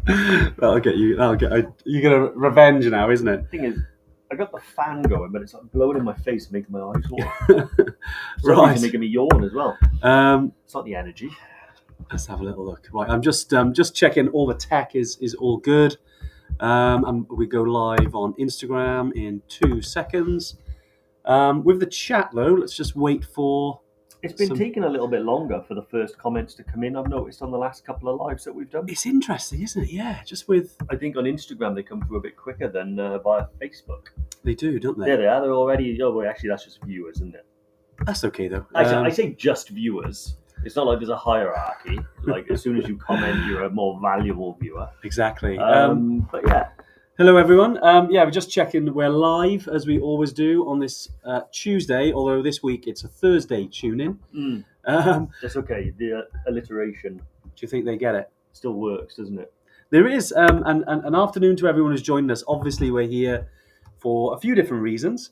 That'll get you. You get a revenge now, isn't it? The thing is, I got the fan going, but it's like blowing in my face, and making my eyes water. For some reason, making me yawn as well. It's not the energy. Let's have a little look. Right, I'm just checking all the tech is all good. And we go live on Instagram in 2 seconds. With the chat though, let's just wait for. It's been taking a little bit longer for the first comments to come in. I've noticed on the last couple of lives that we've done. It's interesting, isn't it? Yeah, just with. I think on Instagram they come through a bit quicker than via Facebook. They do, don't they? Yeah, they are. They're already. Oh, well, actually, that's just viewers, isn't it? That's okay though. I say just viewers. It's not like there's a hierarchy. Like as soon as you comment, you're a more valuable viewer. Exactly. But yeah. Hello everyone. We're just checking. We're live as we always do on this Tuesday. Although this week it's a Thursday tune-in. That's okay. The alliteration. Do you think they get it? Still works, doesn't it? There is an afternoon to everyone who's joined us. Obviously, we're here for a few different reasons.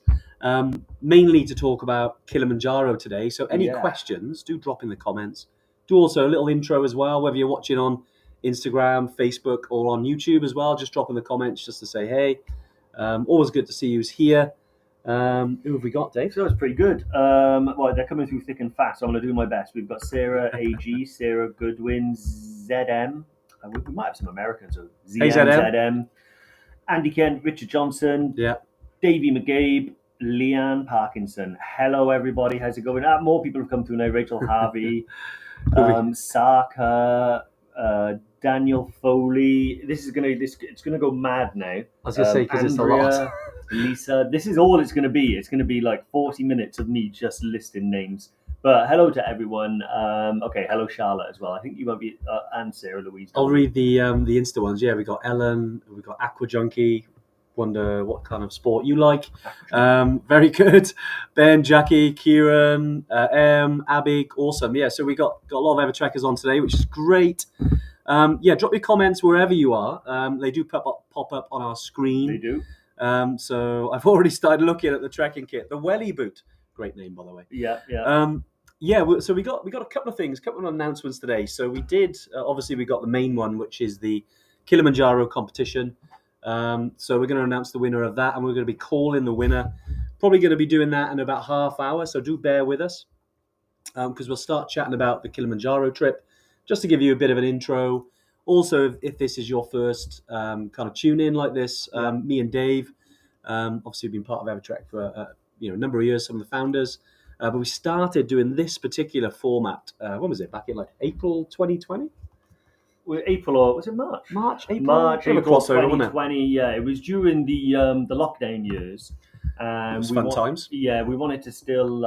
Mainly to talk about Kilimanjaro today. So any questions, do drop in the comments. Do also a little intro as well, whether you're watching on Instagram, Facebook, or on YouTube as well. Just drop in the comments just to say hey. Always good to see you here. Who have we got, Dave? So it's pretty good. Well, they're coming through thick and fast, so I'm going to do my best. We've got Sarah AG, Sarah Goodwin, ZM. We might have some Americans, so ZM. Andy Kent, Richard Johnson, Davey McGabe, Leanne Parkinson. Hello, everybody. How's it going? More people have come through now. Rachel Harvey, Sarka, Daniel Foley. It's gonna go mad now. I was gonna say because it's a lot. Lisa, this is all it's gonna be. It's gonna be like 40 minutes of me just listing names. But hello to everyone. Okay, hello Charlotte as well. I think you might be and Sarah Louise. I'll read the Insta ones. Yeah, we got Ellen. We got Aqua Junkie. Wonder what kind of sport you like. Very good. Ben, Jackie, Kieran, Abby, awesome. Yeah, so we got a lot of Evertrekkers on today, which is great. Drop your comments wherever you are. They do pop up on our screen. They do. So I've already started looking at the trekking kit. The Welly Boot. Great name, by the way. Yeah. So we got a couple of things, a couple of announcements today. So we did, obviously we got the main one, which is the Kilimanjaro competition. So we're going to announce the winner of that, and we're going to be calling the winner. Probably going to be doing that in about half hour, so do bear with us, because we'll start chatting about the Kilimanjaro trip, just to give you a bit of an intro. Also, if this is your first kind of tune in like this, me and Dave, obviously we've been part of Evertrek for a number of years, some of the founders, but we started doing this particular format. When was it? Back in like April 2020. April or was it March? March, April 2020. Yeah, it was during the lockdown years. It was fun times. Yeah, we wanted to still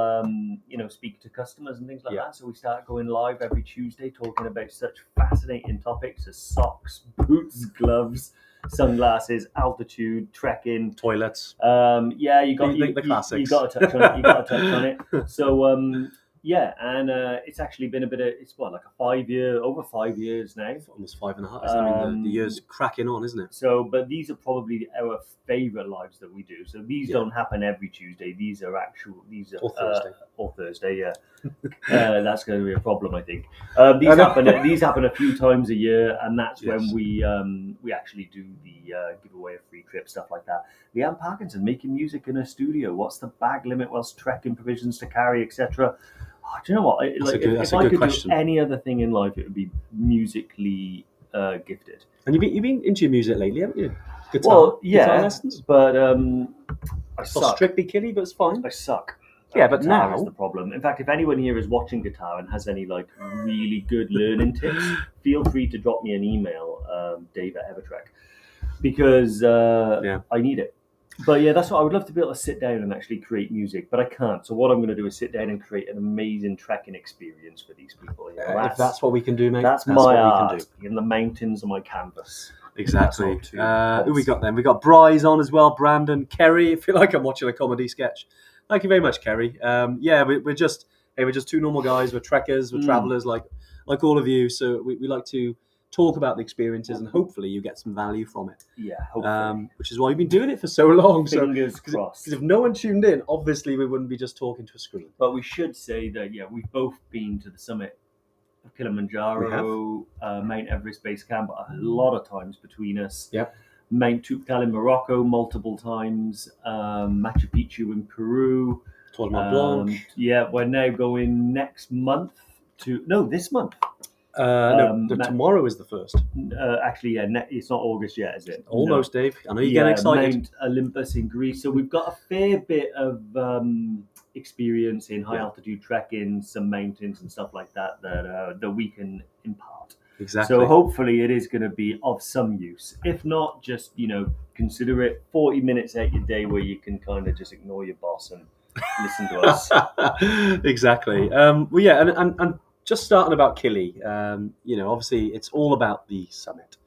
speak to customers and things like that. So we started going live every Tuesday, talking about such fascinating topics as socks, boots, gloves, sunglasses, altitude, trekking, toilets. You got the classics. You got to touch on it. So. And it's actually been it's like over 5 years now. Almost 5.5. I mean, the year's cracking on, isn't it? So, but these are probably our favourite lives that we do. So these don't happen every Tuesday. These are or Thursday. Yeah. That's going to be a problem, I think. These happen a few times a year, and that's when we actually do the giveaway of free trips, stuff like that. Leanne Parkinson making music in her studio. What's the bag limit whilst trekking, provisions to carry, etc. Oh, do you know what? If I could do any other thing in life, it would be musically gifted. And you've been into your music lately, haven't you? Guitar lessons? But I suck. Strictly killy, but it's fine. I suck. Yeah, but now is the problem. In fact, if anyone here is watching guitar and has any really good learning tips, feel free to drop me an email, Dave at Evertrek, because I need it. But yeah, that's what I would love to be able to sit down and actually create music, but I can't. So what I'm going to do is sit down and create an amazing trekking experience for these people. If that's what we can do, mate. That's my art in the mountains on my canvas. Exactly. Who we got then? We got Bryce on as well, Brandon, Kerry. I feel like I'm watching a comedy sketch. Thank you very much, Kerry. We're just two normal guys. We're trekkers, we're travelers, like all of you. So we like to talk about the experiences, and hopefully you get some value from it. Yeah, hopefully. Which is why we've been doing it for so long. Fingers crossed. Because if no one tuned in, obviously we wouldn't be just talking to a screen. But we should say that we've both been to the summit of Kilimanjaro, Mount Everest Base Camp a lot of times between us. Yep. Mount Toubkal in Morocco multiple times. Machu Picchu in Peru. Tour de Mont Blanc. Yeah, we're now going this month. Tomorrow is the first. Actually, yeah, it's not August yet, is it? Almost, no. Dave. I know you're getting excited. Mount Olympus in Greece. So we've got a fair bit of experience in high altitude trekking, some mountains and stuff like that that we can impart. Exactly. So hopefully it is going to be of some use. If not, just consider it 40 minutes out your day where you can kind of just ignore your boss and listen to us. Exactly. Well, yeah, and just starting about Kili, obviously it's all about the summit.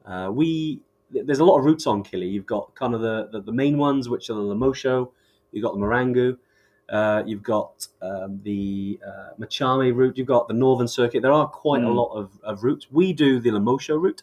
There's a lot of routes on Kili. You've got kind of the main ones, which are the Lemosho. You've got the Marangu. You've got the Machame route. You've got the Northern Circuit. There are quite a lot of routes. We do the Lemosho route,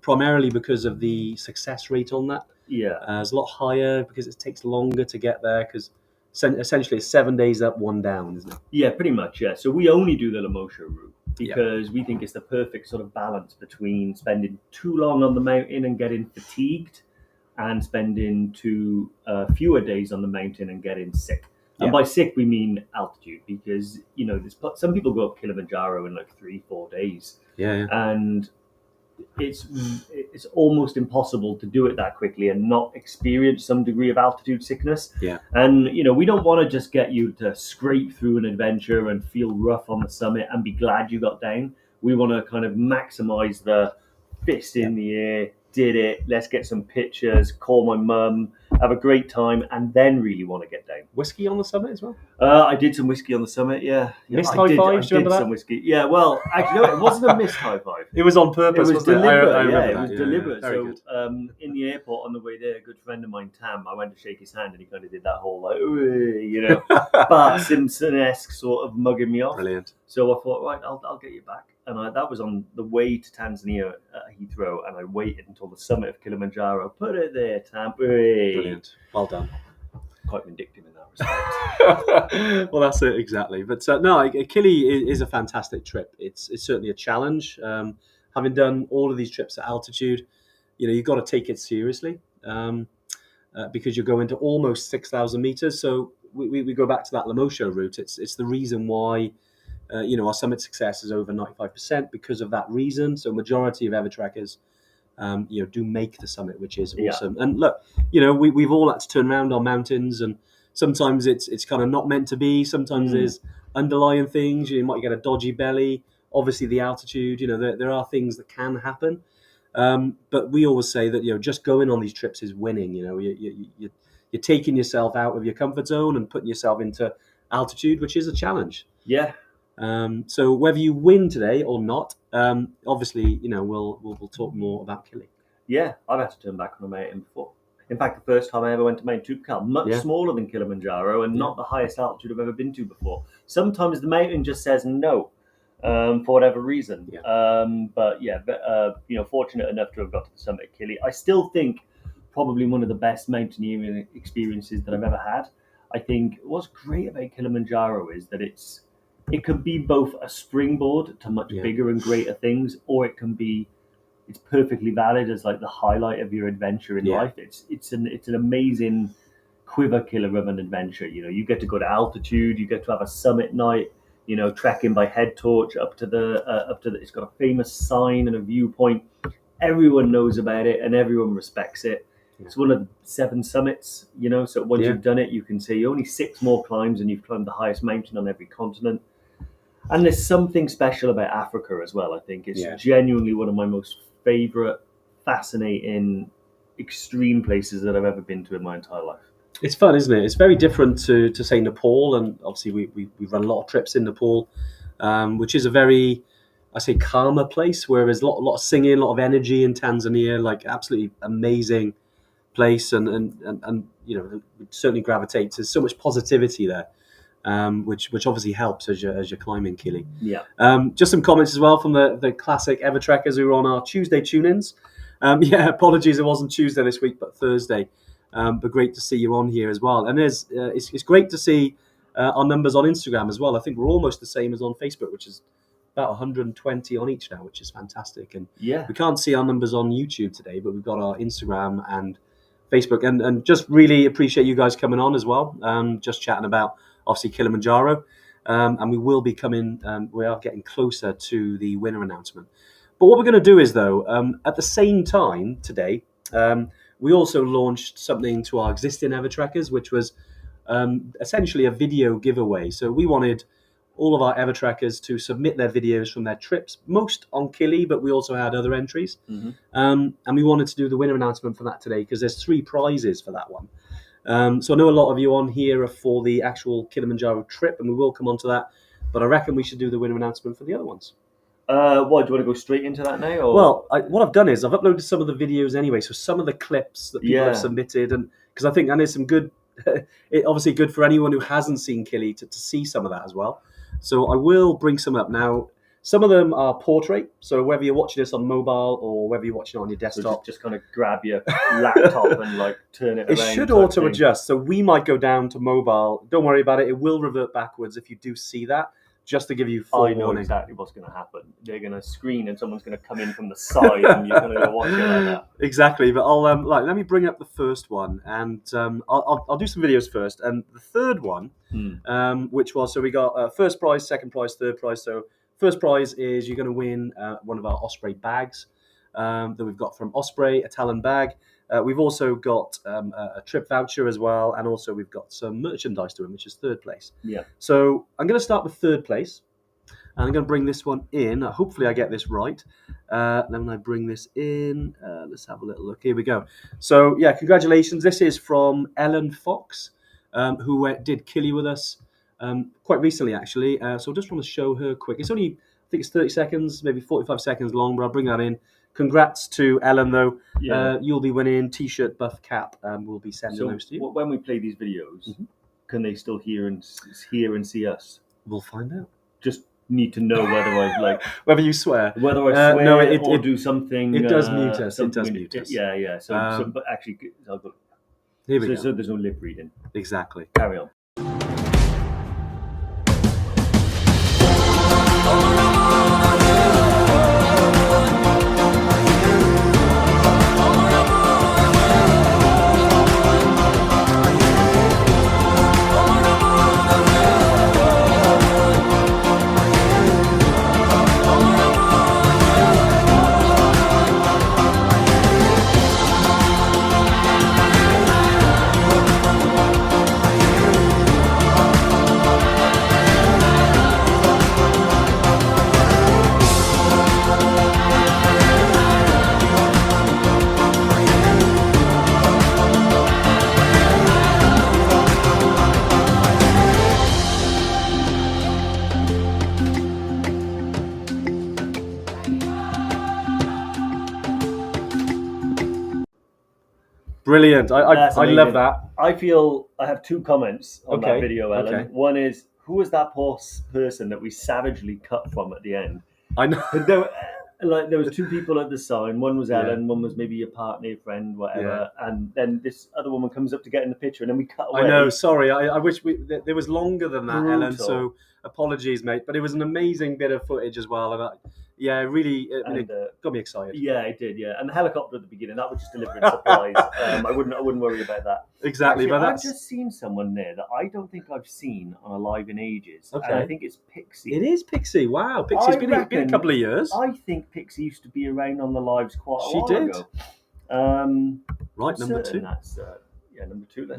primarily because of the success rate on that. Yeah. It's a lot higher because it takes longer to get there because essentially it's 7 days up, 1 down, isn't it? Yeah, pretty much, yeah. So we only do the Lemosho route because we think it's the perfect sort of balance between spending too long on the mountain and getting fatigued and spending fewer days on the mountain and getting sick. And by sick, we mean altitude because, some people go up Kilimanjaro in like 3-4 days. Yeah. And it's almost impossible to do it that quickly and not experience some degree of altitude sickness. Yeah. And, we don't want to just get you to scrape through an adventure and feel rough on the summit and be glad you got down. We want to kind of maximize the fist in the air, did it, let's get some pictures, call my mum, have a great time, and then really want to get down. Whiskey on the summit as well? I did some whiskey on the summit, yeah. Missed high five, do you remember that? Some whiskey. Yeah, well, actually, no, it wasn't a missed high five. It was on purpose, it was deliberate, I it was deliberate. So, in the airport on the way there, a good friend of mine, Tam, I went to shake his hand and he kind of did that whole, Bart Simpson-esque sort of mugging me off. Brilliant. So I thought, right, I'll get you back. And that was on the way to Tanzania at Heathrow, and I waited until the summit of Kilimanjaro. Put it there, Tam. Brilliant. Well done. Quite vindictive in that respect. Well, that's it, exactly. But no, Kili is a fantastic trip. It's certainly a challenge. Having done all of these trips at altitude, you've got to take it seriously because you're going to almost 6,000 meters. So we go back to that Lemosho route. It's the reason why our summit success is over 95% because of that reason. So majority of Evertrekkers do make the summit, which is awesome. And look, we've all had to turn around on mountains, and sometimes it's kind of not meant to be. Sometimes there's underlying things. You might get a dodgy belly. Obviously, the altitude. There are things that can happen. But we always say that just going on these trips is winning. You're taking yourself out of your comfort zone and putting yourself into altitude, which is a challenge. Yeah. So whether you win today or not, obviously, we'll talk more about Kili. Yeah, I've had to turn back on a mountain before. In fact, the first time I ever went to Mount Toubkal, much smaller than Kilimanjaro and not the highest altitude I've ever been to before. Sometimes the mountain just says no for whatever reason. Yeah. Fortunate enough to have got to the summit of Kili. I still think probably one of the best mountaineering experiences that I've ever had. I think what's great about Kilimanjaro is that it can be both a springboard to much bigger and greater things, or it's perfectly valid as like the highlight of your adventure in life. It's an amazing quiver killer of an adventure. You get to go to altitude, you get to have a summit night, trekking by head torch up to the it's got a famous sign and a viewpoint. Everyone knows about it and everyone respects it. It's one of the 7 summits, so once you've done it, you can say only 6 more climbs and you've climbed the highest mountain on every continent. And there's something special about Africa as well, I think. It's genuinely one of my most favorite, fascinating, extreme places that I've ever been to in my entire life. It's fun, isn't it? It's very different to say, Nepal. And obviously we've run a lot of trips in Nepal, which is a very, I say, calmer place where there's a lot of singing, a lot of energy in Tanzania, like absolutely amazing place. And certainly gravitates. There's so much positivity there. Which obviously helps as you're climbing Kili. Yeah. Just some comments as well from the classic Evertrekkers who are on our Tuesday tune-ins. Apologies, it wasn't Tuesday this week, but Thursday. But great to see you on here as well. And it's great to see our numbers on Instagram as well. I think we're almost the same as on Facebook, which is about 120 on each now, which is fantastic. And Yeah. we can't see our numbers on YouTube today, but we've got our Instagram and Facebook, and just really appreciate you guys coming on as well. Just chatting about obviously Kilimanjaro, and we will be coming. We are getting closer to the winner announcement. But what we're going to do is, though, at the same time today, we also launched something to our existing Evertrekkers, which was essentially a video giveaway. So we wanted all of our Evertrekkers to submit their videos from their trips, most on Kili, but we also had other entries. Mm-hmm. And we wanted to do the winner announcement for that today because there's 3 prizes for that one. So I know a lot of you on here are for the actual Kilimanjaro trip, and we will come on to that. But I reckon we should do the winner announcement for the other ones. What, do you want to go straight into that now? Or? Well, what I've done is I've uploaded some of the videos anyway, so some of the clips that people have submitted, and because I think there's some good, obviously good for anyone who hasn't seen Kili to see some of that as well. So I will bring some up now. Some of them are portrait, so whether you're watching this on mobile or whether you're watching it on your desktop, so just kind of grab your laptop and like turn it around. It should auto adjust, so we might go down to mobile. Don't worry about it; it will revert backwards if you do see that. Just to give you full warning. I know exactly what's going to happen. They're going to screen, and someone's going to come in from the side, and you're going to watch it like that. Exactly, but I'll let me bring up the first one, and I'll do some videos first. And the third one, which was, so we got first prize, second prize, third prize. So first prize is you're going to win one of our Osprey bags that we've got from Osprey, a Talon bag. We've also got a trip voucher as well, and also we've got some merchandise to win, which is third place. Yeah. So I'm going to start with third place, and I'm going to bring this one in. Hopefully I get this right. Then when I bring this in, let's have a little look. Here we go. So yeah, congratulations. This is from Ellen Fox, who did Kili with us quite recently, actually. So I just want to show her quick. It's only, I think it's 30 seconds, maybe 45 seconds long, but I'll bring that in. Congrats to Ellen, though. Yeah. You'll be winning T-shirt, buff cap, and we'll be sending those to you. When we play these videos, can they still hear and see us? We'll find out. Just need to know whether I whether you swear, whether I swear, no, or do something. It does mute us. It does mute us. Yeah. So but actually, here we go. So there's no lip reading. Exactly. Carry on. Brilliant. I love that. I feel I have 2 comments on that video, Ellen. Okay. One is, who was that poor person that we savagely cut from at the end? I know. There was 2 people at the sign. One was Ellen, one was maybe a partner, friend, whatever. Yeah. And then this other woman comes up to get in the picture, and then we cut away. I know. Sorry. I wish there was longer than that, brutal. Ellen. So apologies, mate. But it was an amazing bit of footage as well. And really, it got me excited. Yeah, it did. Yeah, and the helicopter at the beginning, that was just delivering supplies. I wouldn't worry about that. Exactly. Actually, but I've just seen someone there that I don't think I've seen on a live in ages. Okay. And I think it's Pixie. It is Pixie. Wow, Pixie's been a couple of years. I think Pixie used to be around on the lives quite a while ago. She did. Right, number 2. That's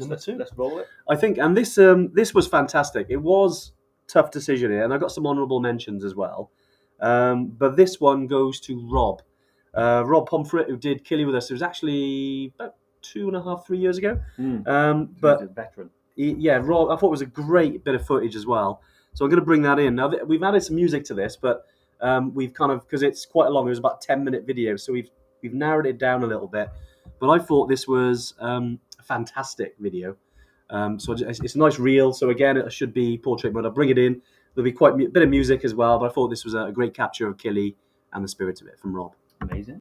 number 2. Let's roll it. I think, and this was fantastic. It was tough decision here, and I got some honourable mentions as well. But this one goes to Rob Pomfret, who did Kili with us. It was actually about 2.5, 3 years ago. But he's a veteran. Rob, I thought it was a great bit of footage as well. So I'm going to bring that in. Now, we've added some music to this, but we've kind of, because it's quite long, it was about 10-minute video, so we've narrowed it down a little bit. But I thought this was a fantastic video. So it's a nice reel. So again, it should be portrait mode. I'll bring it in. There'll be quite a bit of music as well, but I thought this was a great capture of Kili and the spirit of it from Rob. Amazing.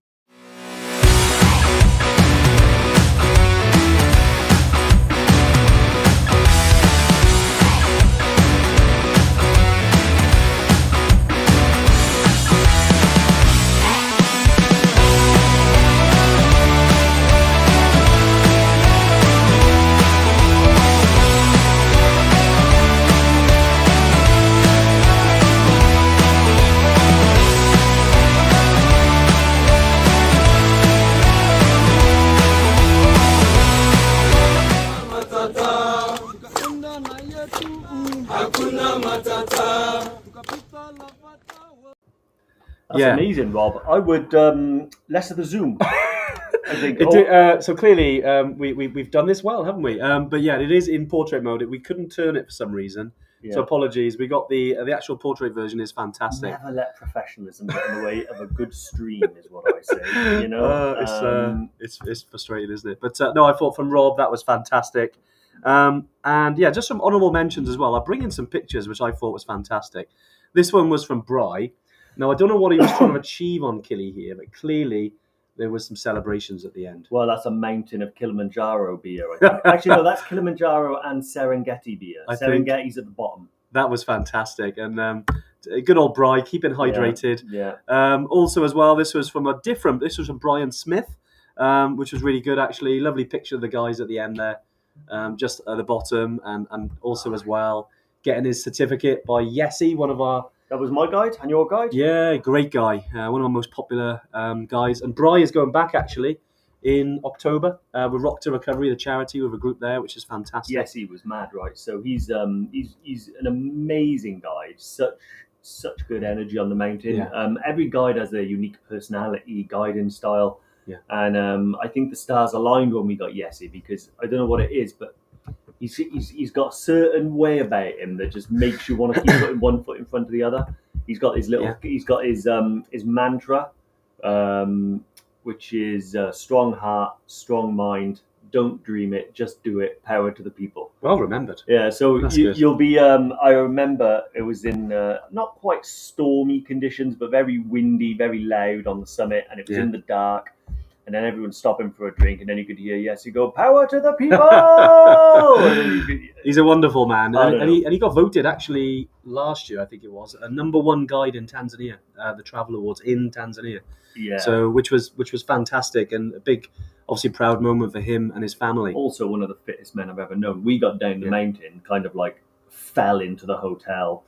That's amazing, Rob. I would less of the zoom. I think. So clearly, we've done this well, haven't we? But yeah, it is in portrait mode. We couldn't turn it for some reason. Yeah. So apologies. We got the actual portrait version is fantastic. Never let professionalism get in the way of a good stream, is what I say. You know, it's frustrating, isn't it? But no, I thought from Rob that was fantastic. And yeah, just some honourable mentions as well. I'll bring in some pictures which I thought was fantastic. This one was from Bry. Now I don't know what he was trying to achieve on Killy here, but clearly there was some celebrations at the end. Well, that's a mountain of Kilimanjaro beer, I think. Actually, no, that's Kilimanjaro and Serengeti beer. Serengeti's at the bottom. That was fantastic. And good old Bry, keeping hydrated. Yeah. Also, as well, this was from Brian Smith, which was really good, actually. Lovely picture of the guys at the end there, just at the bottom. And also, as well, getting his certificate by Yessie, one of our... That was my guide and your guide? Yeah, great guy. One of our most popular guys. And Bry is going back, actually, in October with Rock to Recovery, the charity, with a group there, which is fantastic. Yes, he was mad, right? So he's an amazing guide. Such good energy on the mountain. Yeah. Every guide has their unique personality, guiding style. Yeah. And I think the stars aligned when we got Yessie, because I don't know what it is, but he's got a certain way about him that just makes you want to keep putting one foot in front of the other. He's got his little, he's got his mantra, which is strong heart, strong mind. Don't dream it, just do it. Power to the people. Well remembered. Yeah, so you'll be. I remember it was in not quite stormy conditions, but very windy, very loud on the summit, and it was in the dark. And then everyone's stopping for a drink, and then you could hear Yessie go, "Power to the people!" He's a wonderful man, and he got voted actually last year, I think it was, a #1 guide in Tanzania, the Travel Awards in Tanzania. Yeah. So which was fantastic, and a big, obviously proud moment for him and his family. Also, one of the fittest men I've ever known. We got down the mountain, kind of like fell into the hotel,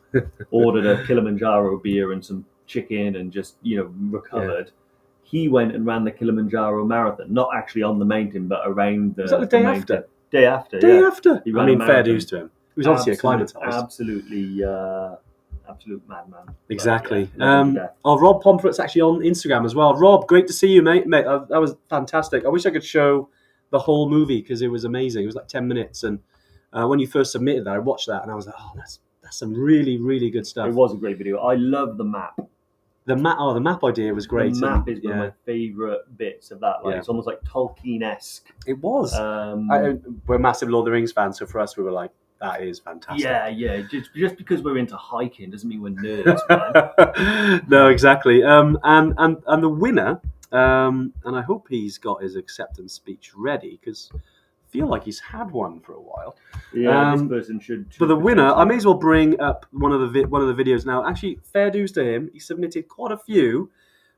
ordered a Kilimanjaro beer and some chicken, and just recovered. Yeah. He went and ran the Kilimanjaro marathon, not actually on the mountain, but around the. Was that the day after? Day after. Day after. I mean, fair dues to him. He was obviously acclimatized. Absolutely, absolute madman. Exactly. Rob Pomfret's actually on Instagram as well. Rob, great to see you, mate. That was fantastic. I wish I could show the whole movie because it was amazing. It was like 10 minutes, and when you first submitted that, I watched that, and I was like, oh, that's some really, really good stuff. It was a great video. I love the map. The map idea was great. The map is one of my favourite bits of that. It's almost like Tolkien-esque. It was. We're massive Lord of the Rings fans, so for us, we were like, that is fantastic. Yeah. Just because we're into hiking doesn't mean we're nerds, man. No, exactly. And the winner, and I hope he's got his acceptance speech ready, because I feel like he's had one for a while. Yeah, this person should. But the winner, I may as well bring up one of the videos now. Actually, fair dues to him. He submitted quite a few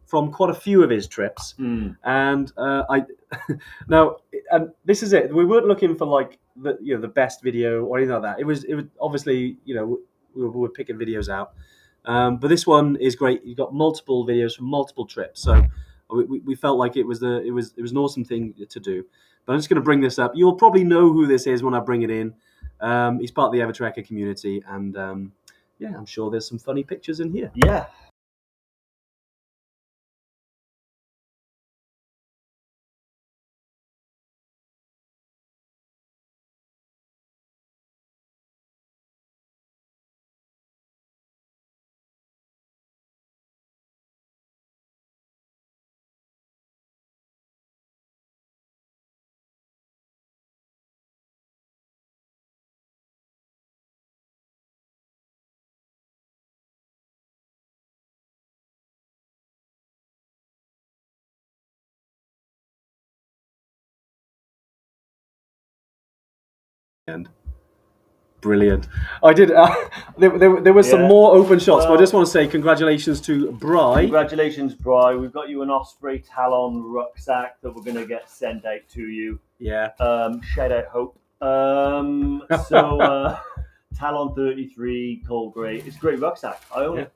from quite a few of his trips, and now, and this is it. We weren't looking for like the best video or anything like that. It was obviously we were picking videos out, but this one is great. You got multiple videos from multiple trips, so we felt like it was an awesome thing to do. But I'm just going to bring this up. You'll probably know who this is when I bring it in. He's part of the Evertrekker community, and I'm sure there's some funny pictures in here. Yeah. And brilliant. I did. There was some more open shots, but I just want to say congratulations to Bry. Congratulations, Bry. We've got you an Osprey Talon rucksack that we're going to get sent out to you. Yeah. Shout out Hope. So Talon 33 cold grey. It's a great rucksack. I own it.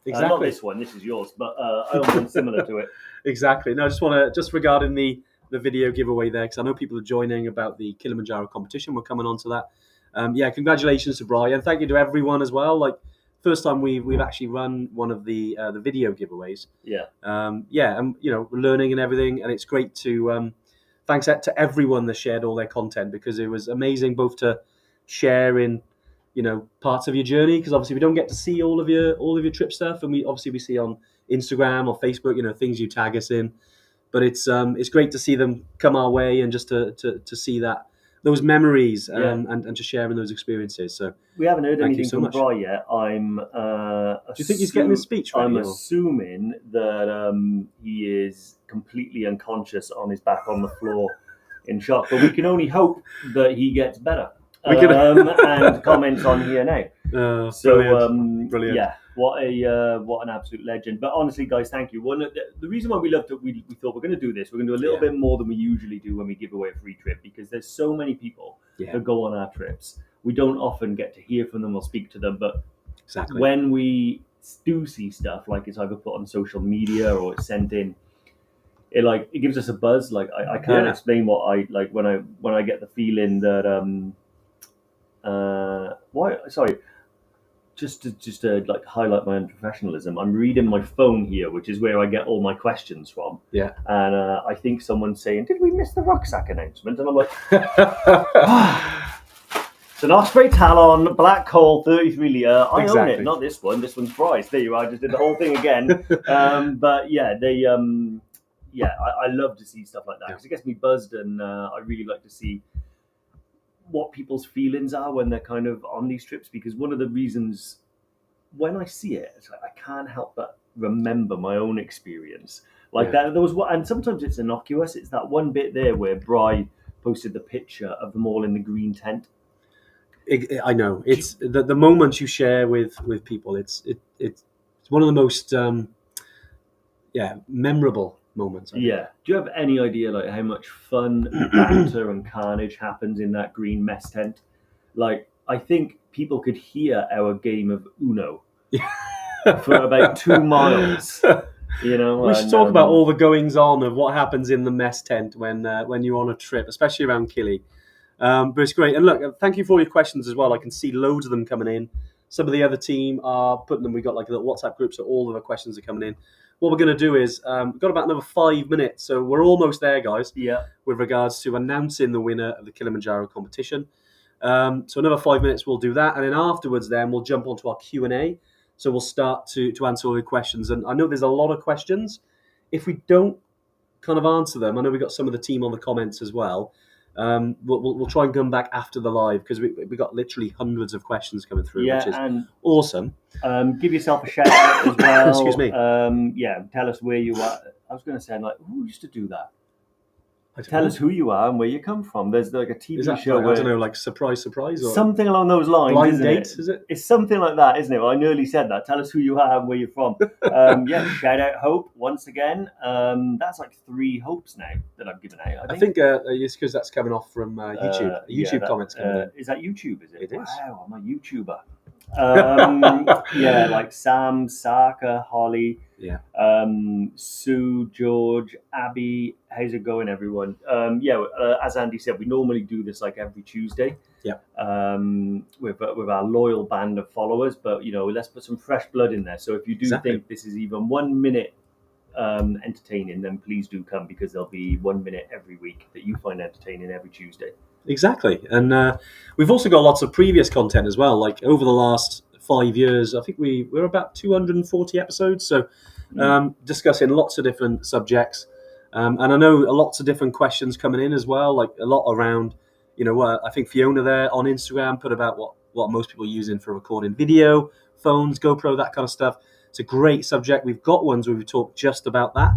Exactly. Not this one. This is yours, but I own one similar to it. Exactly. No, I just want to regarding the video giveaway there, because I know people are joining about the Kilimanjaro competition. We're coming on to that. Congratulations to Bry, and thank you to everyone as well. Like first time we've actually run one of the video giveaways. Yeah. And we're learning and everything, and it's great to thanks to everyone that shared all their content, because it was amazing both to share in parts of your journey, because obviously we don't get to see all of your trip stuff, and we see on Instagram or Facebook things you tag us in, but it's great to see them come our way, and just to see those memories and to share in those experiences. So we haven't heard anything so from much. Bri yet. Do you think he's getting his speech ready? I'm assuming that he is completely unconscious on his back on the floor in shock, but we can only hope that he gets better and comments on here now. Brilliant. Yeah, what an absolute legend. But honestly, guys, thank you. The reason why we loved it, we thought we're going to do this. We're going to do a little bit more than we usually do when we give away a free trip, because there's so many people that go on our trips. We don't often get to hear from them or speak to them, but when we do see stuff, like it's either put on social media or it's sent in, it gives us a buzz. Like I can't explain what I like when I get the feeling that just to like highlight my unprofessionalism, I'm reading my phone here, which is where I get all my questions from. Yeah. And I think someone's saying, "Did we miss the rucksack announcement?" And I'm like, it's an Osprey Talon Black Hole 33 litre. I own it, not this one. This one's Bryce. There you are. I just did the whole thing again. But yeah, I love to see stuff like that, because it gets me buzzed, and I really like to see what people's feelings are when they're kind of on these trips, because one of the reasons when I see it, it's like I can't help but remember my own experience that. There was and sometimes it's innocuous. It's that one bit there where Bri posted the picture of them all in the green tent. I know it's the moments you share with people. It's one of the most memorable moments. Do you have any idea like how much fun, banter, and carnage happens in that green mess tent? Like, I think people could hear our game of Uno for about 2 miles. We should talk about all the goings on of what happens in the mess tent when you're on a trip, especially around Kili. But it's great. And look, thank you for all your questions as well. I can see loads of them coming in. Some of the other team are putting them. We've got like a little WhatsApp group, so all of the questions are coming in. What we're going to do is we've got about another 5 minutes, so we're almost there, guys. Yeah. With regards to announcing the winner of the Kilimanjaro competition. So another 5 minutes, we'll do that, and then afterwards, we'll jump onto our Q&A. So we'll start to answer all your questions, and I know there's a lot of questions. If we don't kind of answer them, I know we got some of the team on the comments as well. We'll try and come back after the live, because we got literally hundreds of questions coming through, which is awesome. Give yourself a shout out as well. Excuse me. Tell us where you are. I was going to say, like, who used to do that? Tell us who you are and where you come from. There's like a TV show where, I don't know, like surprise, or something along those lines. Blind date, is it? It's something like that, isn't it? Well, I nearly said that. Tell us who you are and where you're from. Shout out Hope once again. That's like 3 hopes now that I've given out. I think it's because that's coming off from YouTube. YouTube comments coming in. Is that YouTube? Is it? It is. Wow, I'm a YouTuber. Like Sam, Saka, Holly, Sue, George, Abby. How's it going, everyone? As Andy said, we normally do this like every Tuesday. Yeah. With our loyal band of followers, but let's put some fresh blood in there. So if you do think this is even 1 minute entertaining, then please do come, because there'll be 1 minute every week that you find entertaining every Tuesday. Exactly. And we've also got lots of previous content as well. Like over the last 5 years, I think we're about 240 episodes. So discussing lots of different subjects. And I know lots of different questions coming in as well, like a lot around, I think Fiona there on Instagram put about what most people are using for recording video, phones, GoPro, that kind of stuff. It's a great subject. We've got ones where we talk just about that.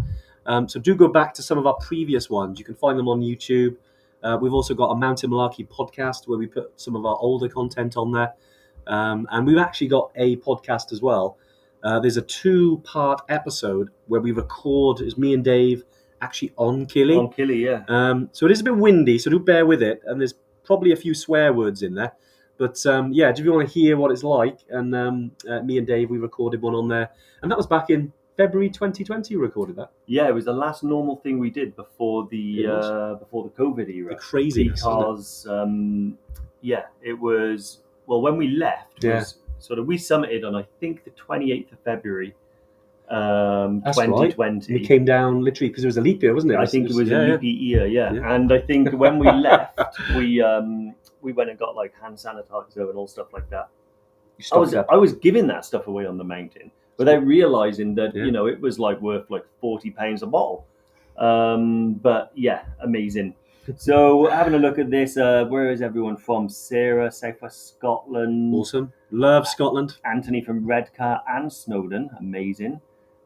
So do go back to some of our previous ones. You can find them on YouTube. We've also got a Mountain Malarkey podcast where we put some of our older content on there. And we've actually got a podcast as well. There's a 2-part episode where we record, it's me and Dave actually on Kili. On Kili, yeah. So it is a bit windy, so do bear with it. And there's probably a few swear words in there. But if you want to hear what it's like, and me and Dave, we recorded one on there. And that was back in February 2020 we recorded that. Yeah, it was the last normal thing we did before the COVID era. The craziness. Because it was when we left. sort of, we summited on, I think, the 28th of February, That's 2020. Right. You came down literally because it was a leap year, wasn't it? I think it was a leap year, yeah. And I think when we left, we went and got like hand sanitizer and all stuff like that. I was giving that stuff away on the mountain without realizing that it was like worth like £40 a bottle. But yeah, amazing. So having a look at this, where is everyone from? Sarah, Southwest Scotland. Awesome. Love Scotland. Anthony from Redcar and Snowdon. Amazing.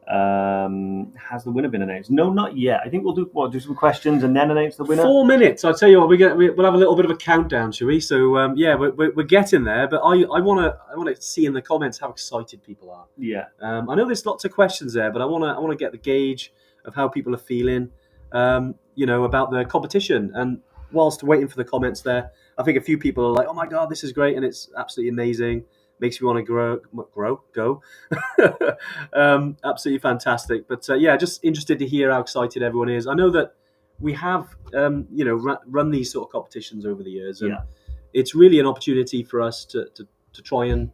Has the winner been announced? No, not yet. I think we'll do some questions and then announce the winner. 4 minutes. I'll tell you what, we'll have a little bit of a countdown, shall we? So we're getting there, but I want to see in the comments how excited people are. Yeah. I know there's lots of questions there, but I want to get the gauge of how people are feeling, about the competition. And whilst waiting for the comments there, I think a few people are like, "Oh my God, this is great," and it's absolutely amazing. Makes me want to go. Absolutely fantastic. But just interested to hear how excited everyone is. I know that we have, run these sort of competitions over the years, and it's really an opportunity for us to try and,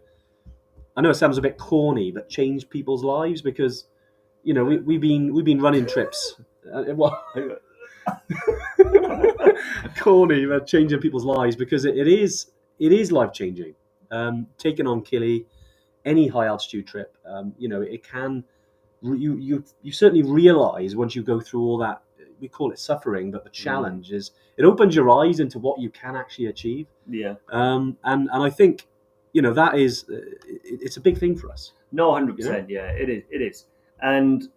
I know it sounds a bit corny, but change people's lives, because, we've been running trips. Corny, but changing people's lives, because it is life changing. Taking on Kili, any high altitude trip, it can. You certainly realise once you go through all that, we call it suffering, but the challenge is it opens your eyes into what you can actually achieve. Yeah. And I think, that is it's a big thing for us. No, 100%. Yeah, it is, and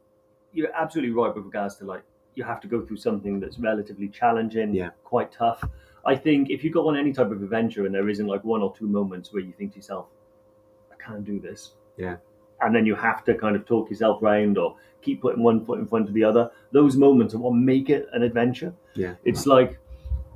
you're absolutely right with regards to, like, you have to go through something that's relatively challenging, quite tough. I think if you go on any type of adventure and there isn't like 1 or 2 moments where you think to yourself, I can't do this. Yeah. And then you have to kind of talk yourself round or keep putting one foot in front of the other. Those moments are what make it an adventure. Yeah. It's like,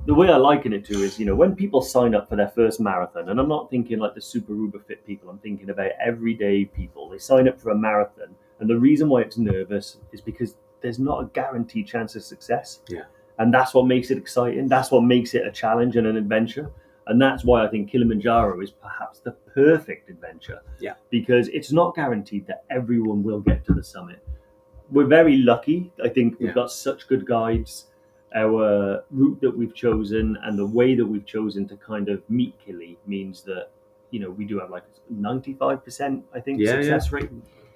the way I liken it to is, when people sign up for their first marathon, and I'm not thinking like the super uber fit people, I'm thinking about everyday people. They sign up for a marathon, and the reason why it's nervous is because there's not a guaranteed chance of success. Yeah. And that's what makes it exciting. That's what makes it a challenge and an adventure. And that's why I think Kilimanjaro is perhaps the perfect adventure. Yeah. Because it's not guaranteed that everyone will get to the summit. We're very lucky. I think we've got such good guides. Our route that we've chosen and the way that we've chosen to kind of meet Kili means that, we do have like 95%, I think, success rate.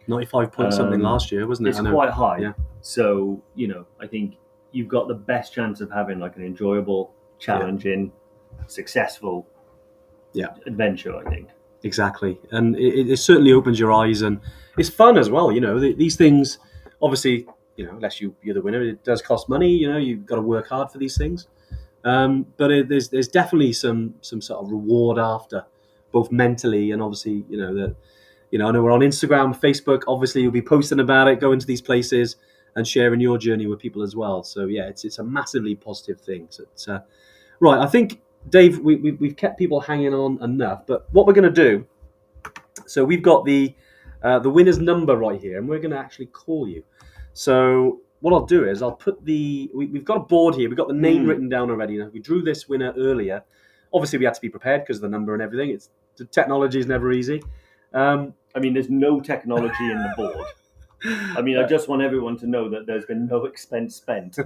95 point something last year, wasn't it? It's quite high. Yeah. So, I think you've got the best chance of having like an enjoyable, challenging, successful adventure, I think. Exactly. And it certainly opens your eyes, and it's fun as well. These things, obviously, unless you're the winner, it does cost money. You've got to work hard for these things. But there's definitely some sort of reward after, both mentally and obviously, I know we're on Instagram, Facebook. Obviously, you'll be posting about it, going to these places and sharing your journey with people as well. So yeah, it's a massively positive thing. So right, I think, Dave, we've kept people hanging on enough. But what we're going to do, so we've got the winner's number right here, and we're going to actually call you. So what I'll do is I'll put we've got a board here. We've got the name written down already. Now, we drew this winner earlier. Obviously, we had to be prepared because of the number and everything. The technology is never easy. There's no technology in the board. I just want everyone to know that there's been no expense spent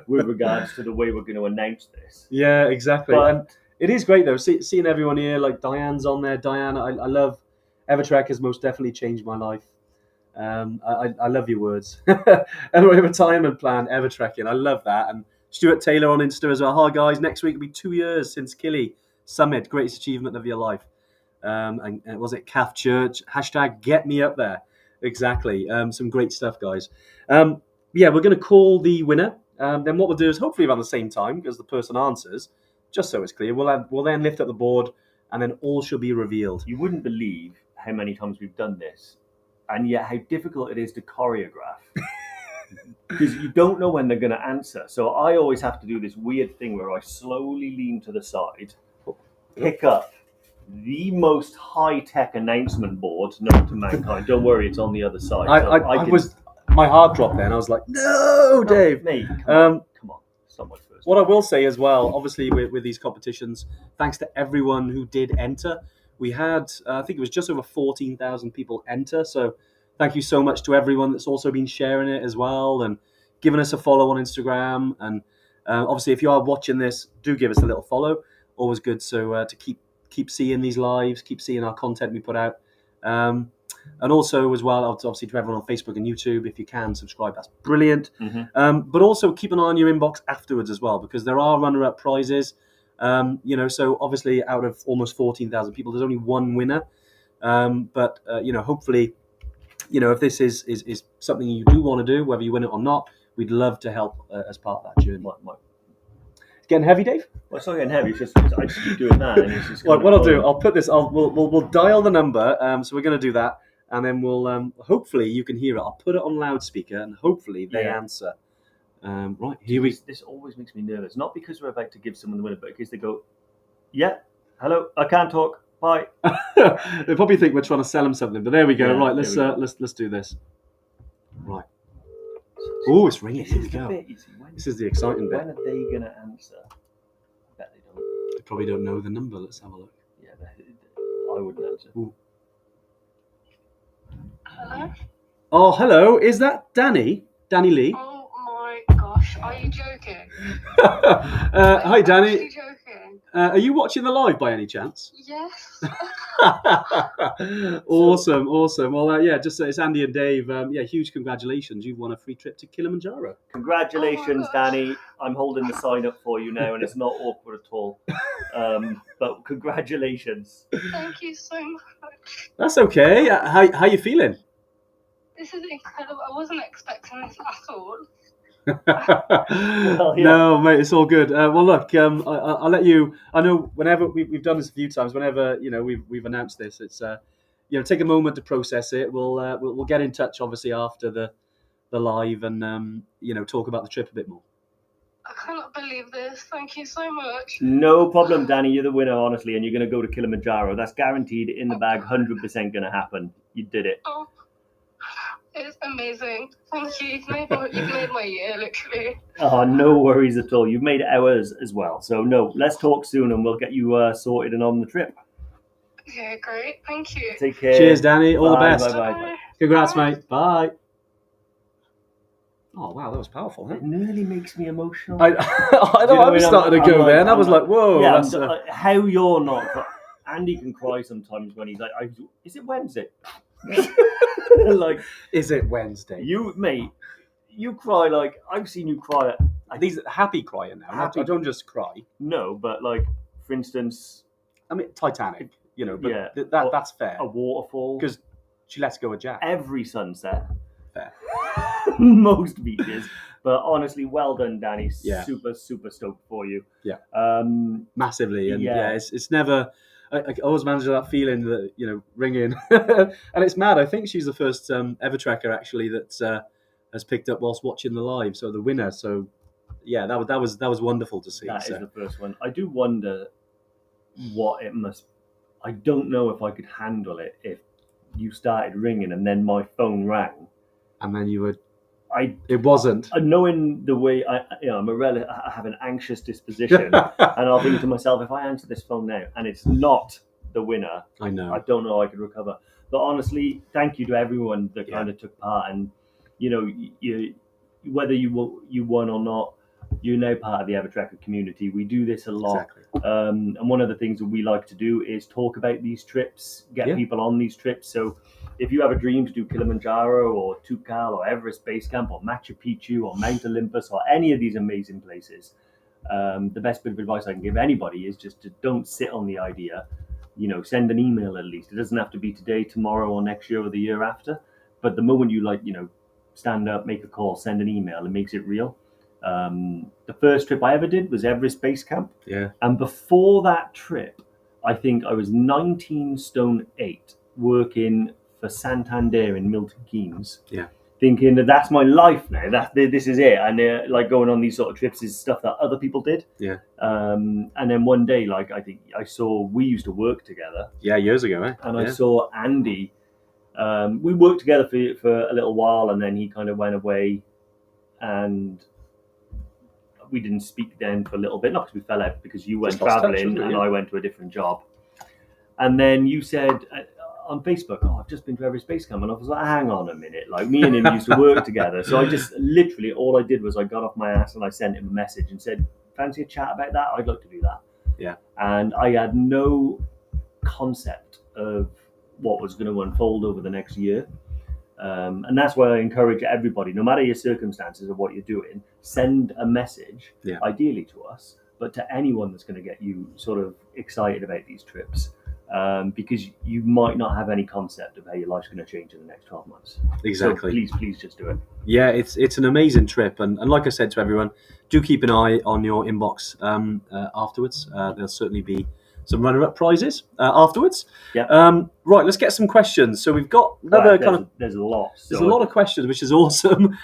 with regards to the way we're going to announce this. Yeah, exactly. And it is great, though, seeing everyone here. Like, Diane's on there. Diane, I love Evertrek, has most definitely changed my life. I love your words. And we have a retirement plan, Evertrekking. I love that. And Stuart Taylor on Insta as well. Hi, guys. Next week will be 2 years since Kili Summit. Greatest achievement of your life. And was it Calf Church? # get me up there. Exactly. Some great stuff, guys. We're going to call the winner. Then what we'll do is hopefully around the same time, because the person answers, just so it's clear, we'll then lift up the board, and then all shall be revealed. You wouldn't believe how many times we've done this, and yet how difficult it is to choreograph. Because you don't know when they're going to answer. So I always have to do this weird thing where I slowly lean to the side, pick up the most high-tech announcement board known to mankind. Don't worry, it's on the other side. My heart dropped there, and I was like, no, Dave. Mate, come on. Someone first. What I will say as well, obviously with these competitions, thanks to everyone who did enter. we had, I think it was just over 14,000 people enter. So thank you so much to everyone that's also been sharing it as well and giving us a follow on Instagram. And obviously, if you are watching this, do give us a little follow. Always good to keep seeing these lives, keep seeing our content we put out. And also as well, obviously to everyone on Facebook and YouTube, if you can subscribe, that's brilliant. But also keep an eye on your inbox afterwards as well, because there are runner-up prizes. So obviously out of almost 14,000 people, there's only one winner. But hopefully, if this is something you do want to do, whether you win it or not, we'd love to help as part of that journey. It's getting heavy, Dave? Well, it's not getting heavy. It's just I just keep doing that, and it's just. Well, what I'll do, I'll put this. We'll dial the number. So we're going to do that, and then we'll hopefully you can hear it. I'll put it on loudspeaker, and hopefully they answer. Right, here we. This always makes me nervous. Not because we're about to give someone the winner, but because they go, "Yeah, hello, I can't talk. Bye." They probably think we're trying to sell them something, but there we go. Yeah, right, let's do this. Right. Oh, it's ringing. Here we go. This is the exciting bit. When are they going to answer? I bet they don't. They probably don't know the number. Let's have a look. Yeah, I wouldn't answer. Ooh. Hello? Oh, hello. Is that Danny? Danny Lee? Oh my gosh, are you joking? Hi, Danny. Are you joking? Are you watching the live by any chance? Yes. Awesome. Well, it's Andy and Dave. Huge congratulations. You've won a free trip to Kilimanjaro. Congratulations, Oh Danny. I'm holding the sign up for you now, and it's not awkward at all. But congratulations. Thank you so much. That's okay. How you feeling? This is incredible. I wasn't expecting this at all. Well, yeah. No, mate, it's all good. Well, look, I'll let you. I know whenever we've done this a few times. Whenever we've announced this, it's take a moment to process it. We'll get in touch obviously after the live and talk about the trip a bit more. I cannot believe this. Thank you so much. No problem, Danny. You're the winner, honestly, and you're going to go to Kilimanjaro. That's guaranteed, in the bag, 100% going to happen. You did it. Oh, it's amazing. Thank you. You've made my year, literally. Oh, no worries at all. You've made ours as well. So, no, let's talk soon and we'll get you sorted and on the trip. Okay, great. Thank you. Take care. Cheers, Danny. All the best. Bye. Congrats, mate. Bye. Oh, wow, that was powerful, huh? It nearly makes me emotional. I know, I was starting to go there, and I was like, whoa. Yeah, how you're not. Andy can cry sometimes when he's like, is it Wednesday? Like, is it Wednesday? You cry like I've seen you cry. These happy crying now. Happy. I don't just cry. No, but like for instance, I mean Titanic. But yeah, that's fair. A waterfall because she lets go of Jack. Every sunset. Fair. Most beaches, but honestly, well done, Danny. Yeah. Super stoked for you. Yeah. Massively, and it's never. I always manage that feeling that ringing, and it's mad. I think she's the first ever trekker actually that has picked up whilst watching the live. So the winner. So yeah, that was wonderful to see. That is the first one. I do wonder what it must. I don't know if I could handle it if you started ringing and then my phone rang, and then you would. It wasn't. Knowing the way I have an anxious disposition, and I'll think to myself, if I answer this phone now and it's not the winner, I know. I don't know how I could recover. But honestly, thank you to everyone that kind of took part, and you whether you won or not, you're now part of the Evertrekker community. We do this a lot, exactly. And one of the things that we like to do is talk about these trips, get people on these trips. So if you have a dream to do Kilimanjaro or Tukal or Everest Base Camp or Machu Picchu or Mount Olympus or any of these amazing places, the best bit of advice I can give anybody is just to don't sit on the idea. Send an email at least. It doesn't have to be today, tomorrow, or next year or the year after. But the moment you stand up, make a call, send an email, it makes it real. The first trip I ever did was Everest Base Camp. Yeah. And before that trip, I think I was 19 stone 8 working for Santander in Milton Keynes. Yeah. Thinking that's my life now. This is it. And going on these sort of trips is stuff that other people did. Yeah. And then one day, I think I saw we used to work together. Yeah, years ago, eh? And I saw Andy. We worked together for a little while, and then he kind of went away, and we didn't speak then for a little bit. Not because we fell out, because you went traveling and I went to a different job. And then you said on Facebook, "Oh, I've just been to Everest Base Camp," and I was like, "Hang on a minute!" Like me and him used to work together, so I just literally all I did was I got off my ass and I sent him a message and said, "Fancy a chat about that? I'd like to do that." Yeah. And I had no concept of what was going to unfold over the next year. And that's why I encourage everybody, no matter your circumstances or what you're doing, send a message, ideally to us, but to anyone that's going to get you sort of excited about these trips. Because you might not have any concept of how your life's going to change in the next 12 months. Exactly. So please just do it. Yeah, it's an amazing trip. And like I said to everyone, do keep an eye on your inbox afterwards. There'll certainly be some runner-up prizes afterwards. Yeah. Right, let's get some questions. So we've got another There's a lot. There's a lot of questions, which is awesome,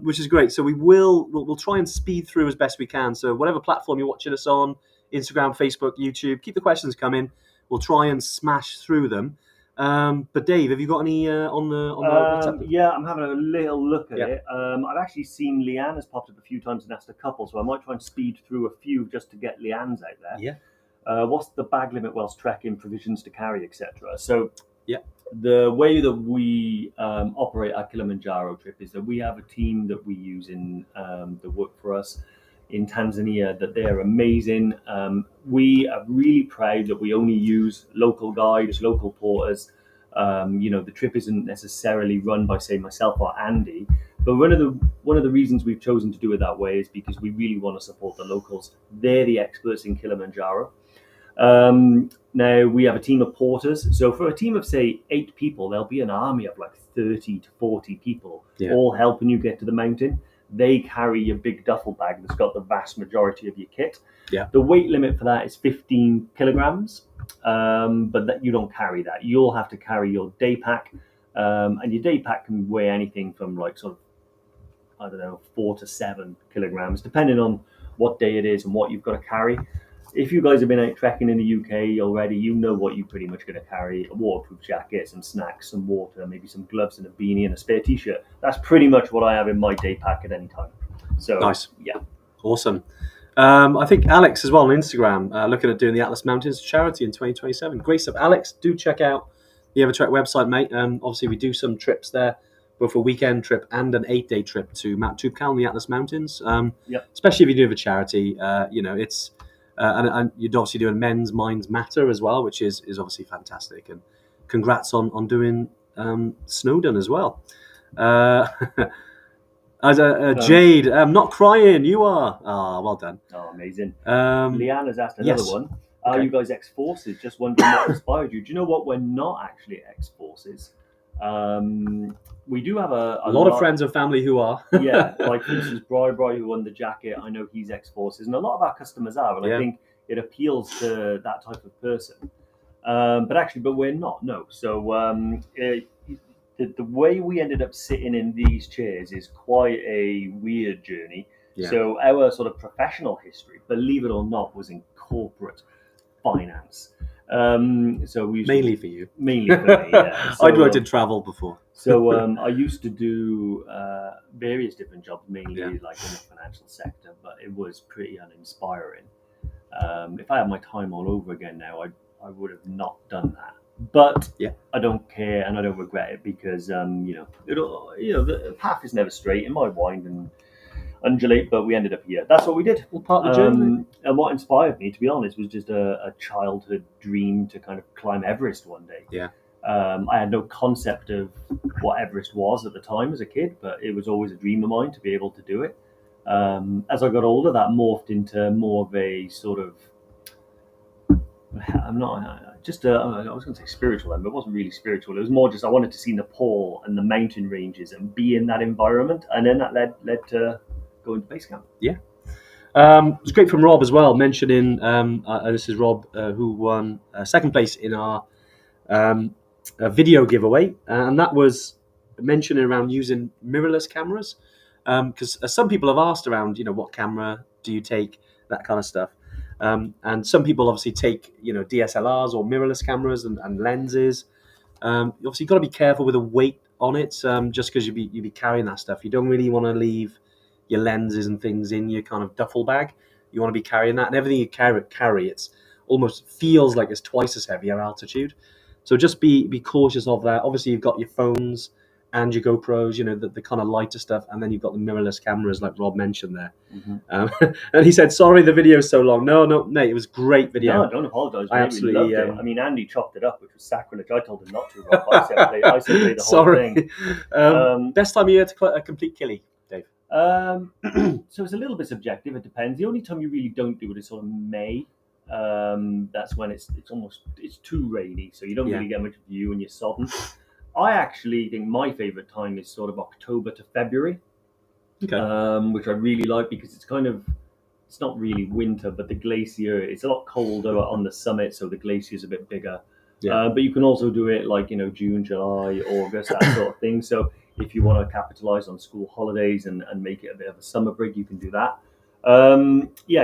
which is great. So we'll try and speed through as best we can. So whatever platform you're watching us on, Instagram, Facebook, YouTube, keep the questions coming. We'll try and smash through them. But Dave, have you got any on the WhatsApp? Yeah, I'm having a little look at it. I've actually seen Leanne has popped up a few times and asked a couple, so I might try and speed through a few just to get Leanne's out there. Yeah. What's the bag limit whilst trekking, provisions to carry, etc. So the way that we operate our Kilimanjaro trip is that we have a team that we use in that work for us in Tanzania, that they're amazing. We are really proud that we only use local guides, local porters. The trip isn't necessarily run by, say, myself or Andy, but one of the reasons we've chosen to do it that way is because we really want to support the locals. They're the experts in Kilimanjaro. Now we have a team of porters. So for a team of, say, 8 people, there'll be an army of like 30 to 40 people, all helping you get to the mountain. They carry your big duffel bag that's got the vast majority of your kit. Yeah. The weight limit for that is 15 kilograms, but that you don't carry that. You'll have to carry your day pack, and your day pack can weigh anything from like sort of 4 to 7 kilograms, depending on what day it is and what you've got to carry. If you guys have been out trekking in the UK already, you know what you're pretty much going to carry: a waterproof jacket, some snacks, some water, maybe some gloves and a beanie and a spare t-shirt. That's pretty much what I have in my day pack at any time. So nice. Yeah. Awesome. I think Alex as well on Instagram, looking at doing the Atlas Mountains charity in 2027. Great stuff. Alex, do check out the Evertrek website, mate. Obviously, we do some trips there, both a weekend trip and an 8-day trip to Mount Toubkal in the Atlas Mountains. Especially if you do have a charity, it's... and you're obviously doing Men's Minds Matter as well, which is obviously fantastic. And congrats on doing Snowdon as well. Jade, I'm not crying. You are. Well done. Oh, amazing. Leanne has asked another one. Are you guys ex-forces? Just wondering what inspired you. Do you know what? We're not actually ex-forces. We do have a lot of friends and family who are. Yeah, like for instance, Bri, who won the jacket, I know he's ex-forces, and a lot of our customers are, and I think it appeals to that type of person. But we're not, no. So the way we ended up sitting in these chairs is quite a weird journey. Yeah. So our sort of professional history, believe it or not, was in corporate finance. So we mainly for you. Mainly for me, yeah. So, I'd worked in travel before. So I used to do various different jobs, mainly like in the financial sector, but it was pretty uninspiring. If I had my time all over again now, I would have not done that. But I don't care and I don't regret it because the path is never straight. It might wind and undulate, but we ended up here. That's what we did. Well, part of the journey. And what inspired me, to be honest, was just a childhood dream to kind of climb Everest one day. Yeah. I had no concept of what Everest was at the time as a kid, but it was always a dream of mine to be able to do it. As I got older, that morphed into more of a sort of, I was going to say spiritual then, but it wasn't really spiritual. It was more just I wanted to see Nepal and the mountain ranges and be in that environment, and then that led to going to base camp. Yeah. It's great from Rob as well, mentioning this is Rob who won second place in our video giveaway, and that was mentioning around using mirrorless cameras, because some people have asked around, what camera do you take, that kind of stuff, and some people obviously take DSLRs or mirrorless cameras and lenses. Obviously you've got to be careful with the weight on it, just because you'd be carrying that stuff. You don't really want to leave your lenses and things in your kind of duffel bag. You want to be carrying that, and everything you carry, it's almost feels like it's twice as heavy at altitude. So just be cautious of that. Obviously, you've got your phones and your GoPros, the kind of lighter stuff, and then you've got the mirrorless cameras, like Rob mentioned there. And he said, "Sorry, the video's so long." No, mate, it was great video. No, don't apologise. I absolutely loved it. I mean, Andy chopped it up, which was sacrilege. I told him not to, Rob. I said play the whole thing. Best time of year to complete Kili, Dave? So it's a little bit subjective. It depends. The only time you really don't do it is sort of May. That's when it's too rainy, so you don't really get much view and you're sodden. I actually think my favourite time is sort of October to February, which I really like because it's not really winter, but the glacier, it's a lot colder on the summit, so the glacier's a bit bigger. Yeah. But you can also do it like, June, July, August, that sort of thing. So if you want to capitalise on school holidays and make it a bit of a summer break, you can do that.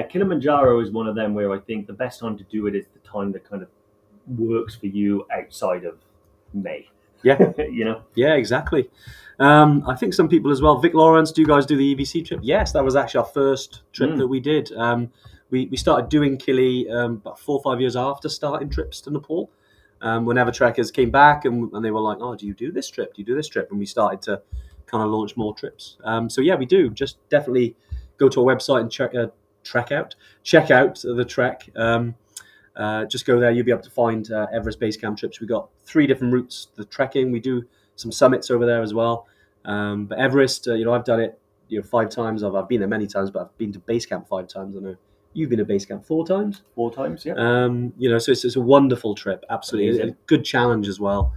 Kilimanjaro is one of them where I think the best time to do it is the time that kind of works for you outside of May. Yeah. Yeah, exactly. I think some people as well. Vic Lawrence, do you guys do the EBC trip? Yes, that was actually our first trip that we did. We started doing Kili about 4 or 5 years after starting trips to Nepal. Whenever trekkers came back and they were like, "Oh, do you do this trip? Do you do this trip?" And we started to kind of launch more trips. So yeah, we do. Just definitely go to our website and check out the trek. Just go there. You'll be able to find Everest Base Camp trips. We've got 3 different routes. The trekking, we do some summits over there as well. But Everest, I've done it 5 times. I've been there many times, but I've been to base camp 5 times. I know you've been to base camp 4 times. 4 times, yeah. So it's a wonderful trip. Absolutely, a good challenge as well.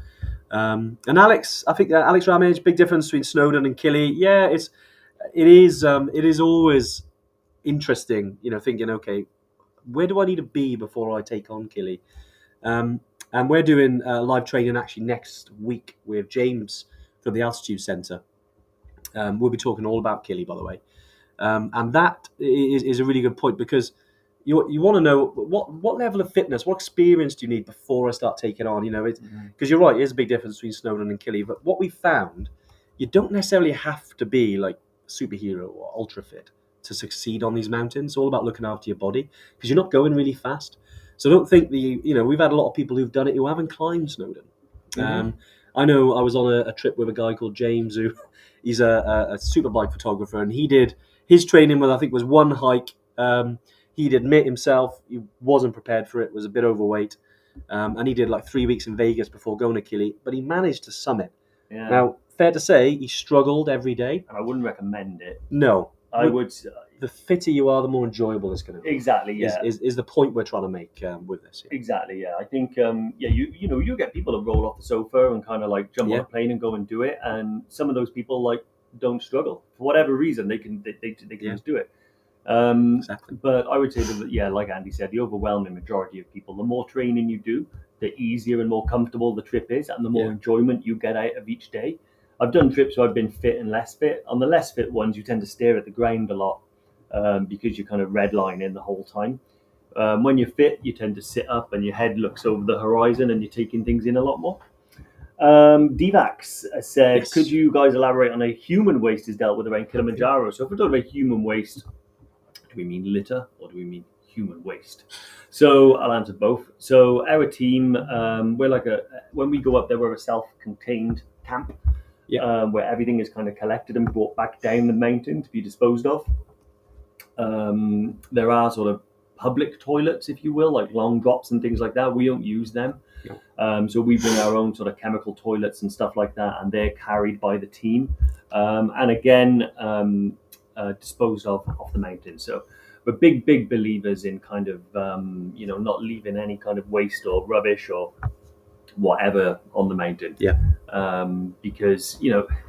And Alex, I think Alex Ramage, big difference between Snowdon and Kili. Yeah, it is always interesting. Thinking, okay, where do I need to be before I take on Kili? And we're doing live training actually next week with James from the Altitude Centre. We'll be talking all about Kili, by the way. And that is a really good point because you want to know what level of fitness, what experience do you need before I start taking on? Because you're right, there's a big difference between Snowdon and Kili. But what we found, you don't necessarily have to be like superhero or ultra fit to succeed on these mountains. It's all about looking after your body because you're not going really fast. So don't think we've had a lot of people who've done it who haven't climbed Snowdon. I know I was on a trip with a guy called James who he's a superbike photographer, and he did his training with, I think, was 1 hike. He'd admit himself he wasn't prepared for it, was a bit overweight, and he did like 3 weeks in Vegas before going to Kili, but he managed to summit. Yeah. Now, fair to say, he struggled every day. And I wouldn't recommend it. No. I would. The fitter you are, the more enjoyable it's going to be. Exactly. Yeah. Is the point we're trying to make with this? Yeah. Exactly. Yeah. I think. You get people that roll off the sofa and kind of like jump on a plane and go and do it, and some of those people like don't struggle for whatever reason. They can just do it. Exactly. But I would say that like Andy said, the overwhelming majority of people, the more training you do, the easier and more comfortable the trip is, and the more enjoyment you get out of each day. I've done trips where I've been fit and less fit. On the less fit ones, you tend to stare at the ground a lot because you're kind of redlining the whole time. When you're fit, you tend to sit up and your head looks over the horizon and you're taking things in a lot more. Divax said, yes. Could you guys elaborate on how human waste is dealt with around Kilimanjaro? So if we're talking about human waste, do we mean litter or do we mean human waste? So I'll answer both. So our team, we're when we go up there, we're a self-contained camp. Yeah. Where everything is kind of collected and brought back down the mountain to be disposed of. There are sort of public toilets, if you will, like long drops and things like that. We don't use them. No. So we bring our own sort of chemical toilets and stuff like that, and they're carried by the team. And again, disposed of off the mountain. So we're big believers in kind of, not leaving any kind of waste or rubbish or whatever on the mountain. Yeah. Because,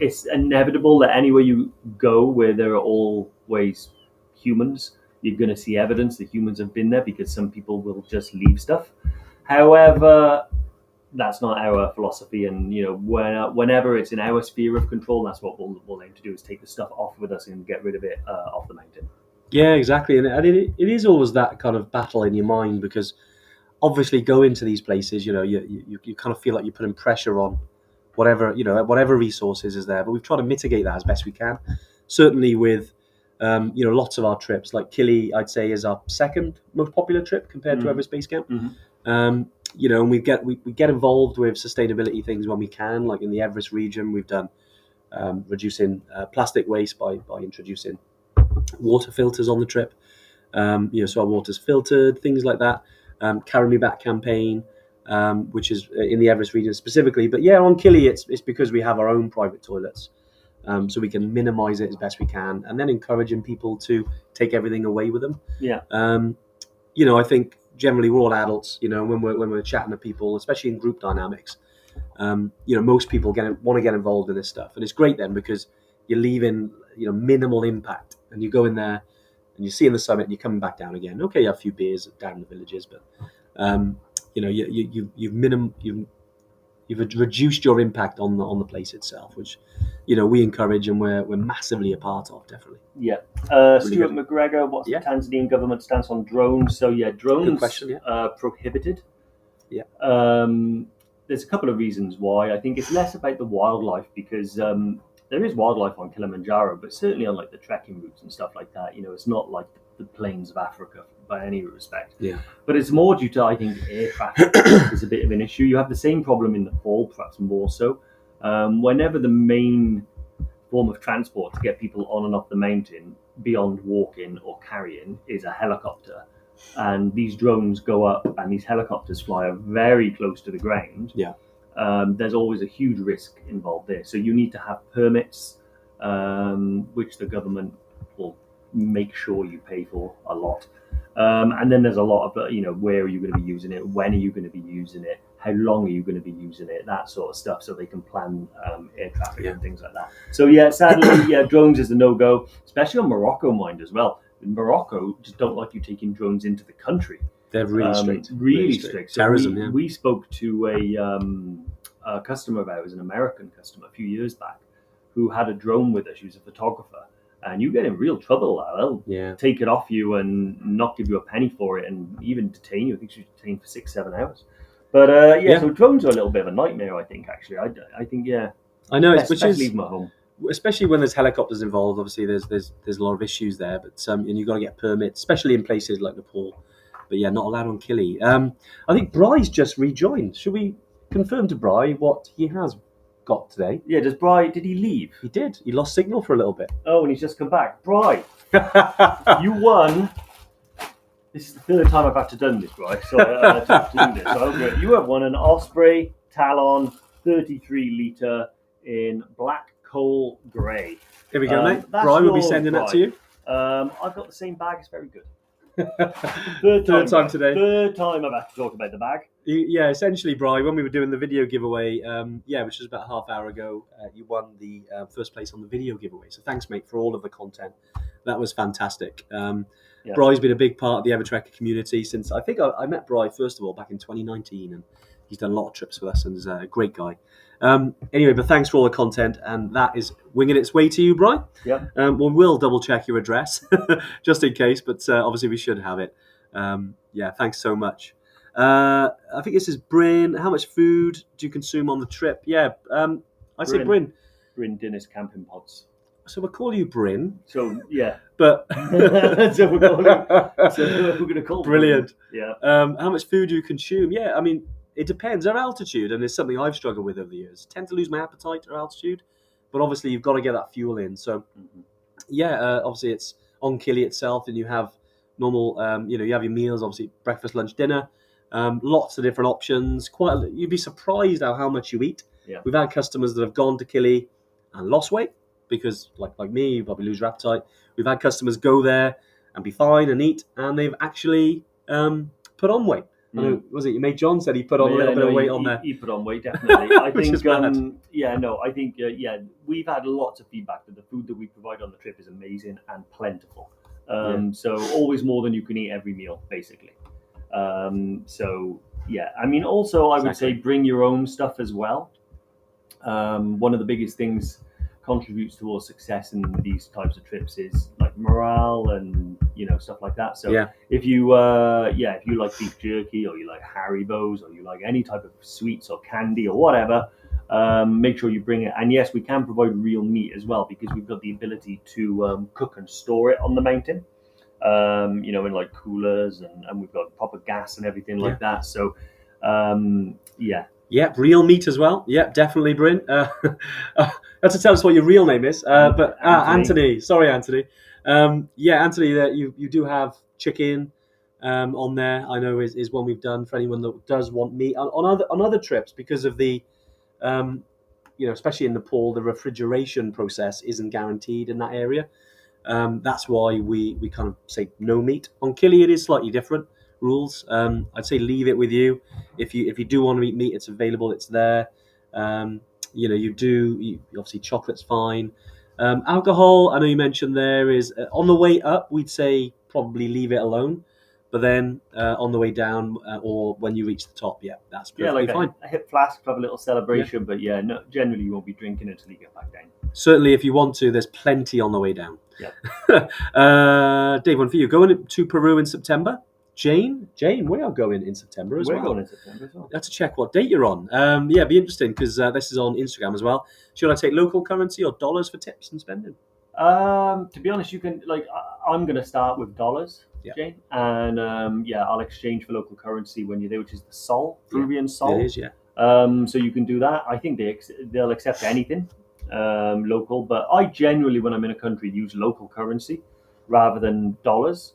it's inevitable that anywhere you go where there are always humans, you're going to see evidence that humans have been there because some people will just leave stuff. However, that's not our philosophy. And, whenever it's in our sphere of control, that's what we'll aim to do, is take the stuff off with us and get rid of it off the mountain. Yeah, exactly. And it is always that kind of battle in your mind because obviously going to these places, you kind of feel like you're putting pressure on whatever resources is there. But we've tried to mitigate that as best we can. Certainly with Lots of our trips, like Kili, I'd say is our second most popular trip compared to Everest Base Camp. And we get involved with sustainability things when we can. Like in the Everest region, we've done reducing plastic waste by introducing water filters on the trip. So our water's filtered, things like that. Carry Me Back campaign, which is in the Everest region specifically. But yeah, on Kili, it's because we have our own private toilets. So we can minimize it as best we can, and then encouraging people to take everything away with them. Yeah. I think generally we're all adults. When we're chatting to people, especially in group dynamics, most people want to get involved in this stuff, and it's great then because you're leaving minimal impact, and you go in there and you see in the summit, and you're coming back down again. Okay, you have a few beers down in the villages, but you've reduced your impact on the place itself, which we encourage and we're massively a part of, definitely. Yeah. Stuart McGregor, what's the Tanzanian government stance on drones? So yeah, drones Good question, prohibited. Yeah. There's a couple of reasons why. I think it's less about the wildlife because there is wildlife on Kilimanjaro, but certainly on like the trekking routes and stuff like that. It's not like the plains of Africa by any respect. Yeah. But it's more due to, I think, air traffic is a bit of an issue. You have the same problem in the fall, perhaps more so. Whenever the main form of transport to get people on and off the mountain beyond walking or carrying is a helicopter, and these drones go up and these helicopters fly very close to the ground. Yeah. There's always a huge risk involved there. So you need to have permits, which the government will make sure you pay for a lot. And then there's a lot of, where are you going to be using it? When are you going to be using it? How long are you going to be using it? That sort of stuff, so they can plan air traffic and things like that. So yeah, sadly, drones is a no-go, especially on Morocco, mind as well. In Morocco just don't like you taking drones into the country. They're really strict. Really strict. So terrorism. We spoke to a customer of ours, an American customer, a few years back, who had a drone with her. She was a photographer. And you get in real trouble. They'll take it off you and not give you a penny for it, and even detain you. I think she was detained for 6-7 hours. But so drones are a little bit of a nightmare. I think actually, I think I know, best leave them at home. Especially when there's helicopters involved. Obviously, there's a lot of issues there. But and you've got to get permits, especially in places like Nepal. But yeah, not allowed on Kili. I think Bry's just rejoined. Should we confirm to Bry what he has got today? Yeah, did he leave? He did. He lost signal for a little bit. Oh, and he's just come back. Bry, you won. This is the third time I've had to do this, Bry. So I have to do this. So you have won an Osprey Talon 33 litre in black coal grey. Here we go, mate. Bry will be sending that to you. I've got the same bag. It's very good. Third time today. Third time I've had to talk about the bag. Yeah, essentially, Bri, when we were doing the video giveaway, which was about a half hour ago, you won the first place on the video giveaway. So thanks, mate, for all of the content. That was fantastic. Bry's been a big part of the Evertrekker community since, I think I met Bry, first of all, back in 2019, and he's done a lot of trips with us and is a great guy. Anyway, but thanks for all the content, and that is winging its way to you, Bri. Yeah. We'll double check your address just in case, but obviously we should have it. Thanks so much. I think this is Bryn. How much food do you consume on the trip? Yeah, I'd say Bryn. Bryn Dennis Camping Pods. So we'll call you Bryn. So yeah, but so we're going to call brilliant. Bryn. Yeah. How much food do you consume? Yeah, I mean, it depends. Our altitude, and it's something I've struggled with over the years. Tend to lose my appetite at altitude, but obviously you've got to get that fuel in. So obviously it's on Kili itself, and you have normal. You have your meals, obviously breakfast, lunch, dinner. Lots of different options. You'd be surprised how much you eat. Yeah. We've had customers that have gone to Kili and lost weight because, like me, you probably lose your appetite. We've had customers go there and be fine and eat, and they've actually put on weight. I know, was it your mate John said he put on a little bit of weight on there? He put on weight, definitely. I think, I think we've had lots of feedback that the food that we provide on the trip is amazing and plentiful. So always more than you can eat every meal, basically. I mean, also I would say bring your own stuff as well. One of the biggest things contributes towards success in these types of trips is like morale and stuff like that. So if you like beef jerky, or you like Haribos, or you like any type of sweets or candy or whatever, Make sure you bring it. And yes, we can provide real meat as well because we've got the ability to cook and store it on the mountain. In like coolers, and we've got proper gas and everything like that. So, yeah. Yep, real meat as well. Yep, definitely, Bryn. Have to tell us what your real name is. Anthony. Sorry, Anthony. Anthony, you do have chicken on there. I know is one we've done for anyone that does want meat on other trips because of the, especially in Nepal, the refrigeration process isn't guaranteed in that area. That's why we kind of say no meat. On Kili, it is slightly different rules. I'd say leave it with you. If you do want to eat meat, it's available. It's there. Obviously chocolate's fine. Alcohol, I know you mentioned there is on the way up. We'd say probably leave it alone, but then on the way down or when you reach the top, that's perfectly fine. A hip flask to have a little celebration, but no, generally you won't be drinking until you get back down. Certainly, if you want to, there's plenty on the way down. Yeah. Dave, one for you. Going to Peru in September. Jane, we are going in September as well. We're going in September as well. Have to check what date you're on. It'd be interesting because this is on Instagram as well. Should I take local currency or dollars for tips and spending? To be honest, you can I'm going to start with dollars, Jane, and I'll exchange for local currency when you're there, which is the sol, Peruvian sol. It is, yeah. So you can do that. I think they'll accept anything local, but I generally, when I'm in a country, use local currency rather than dollars.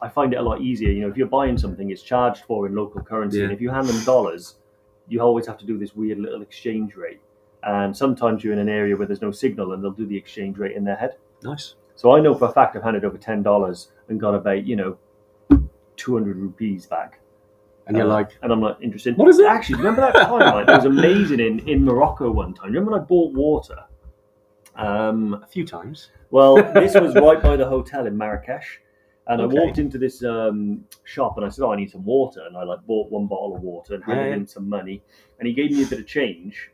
I find it a lot easier. If you're buying something, it's charged for in local currency, and if you hand them dollars, you always have to do this weird little exchange rate. And sometimes you're in an area where there's no signal, and they'll do the exchange rate in their head. Nice. So I know for a fact I've handed over $10 and got about 200 rupees back. And you're like, and I'm not interested. What is it? Actually, remember that time? It was amazing in Morocco one time. Remember when I bought water? A few times. Well, this was right by the hotel in Marrakesh. And Okay. I walked into this shop and I said, I need some water. And I bought one bottle of water and handed him some money. And he gave me a bit of change.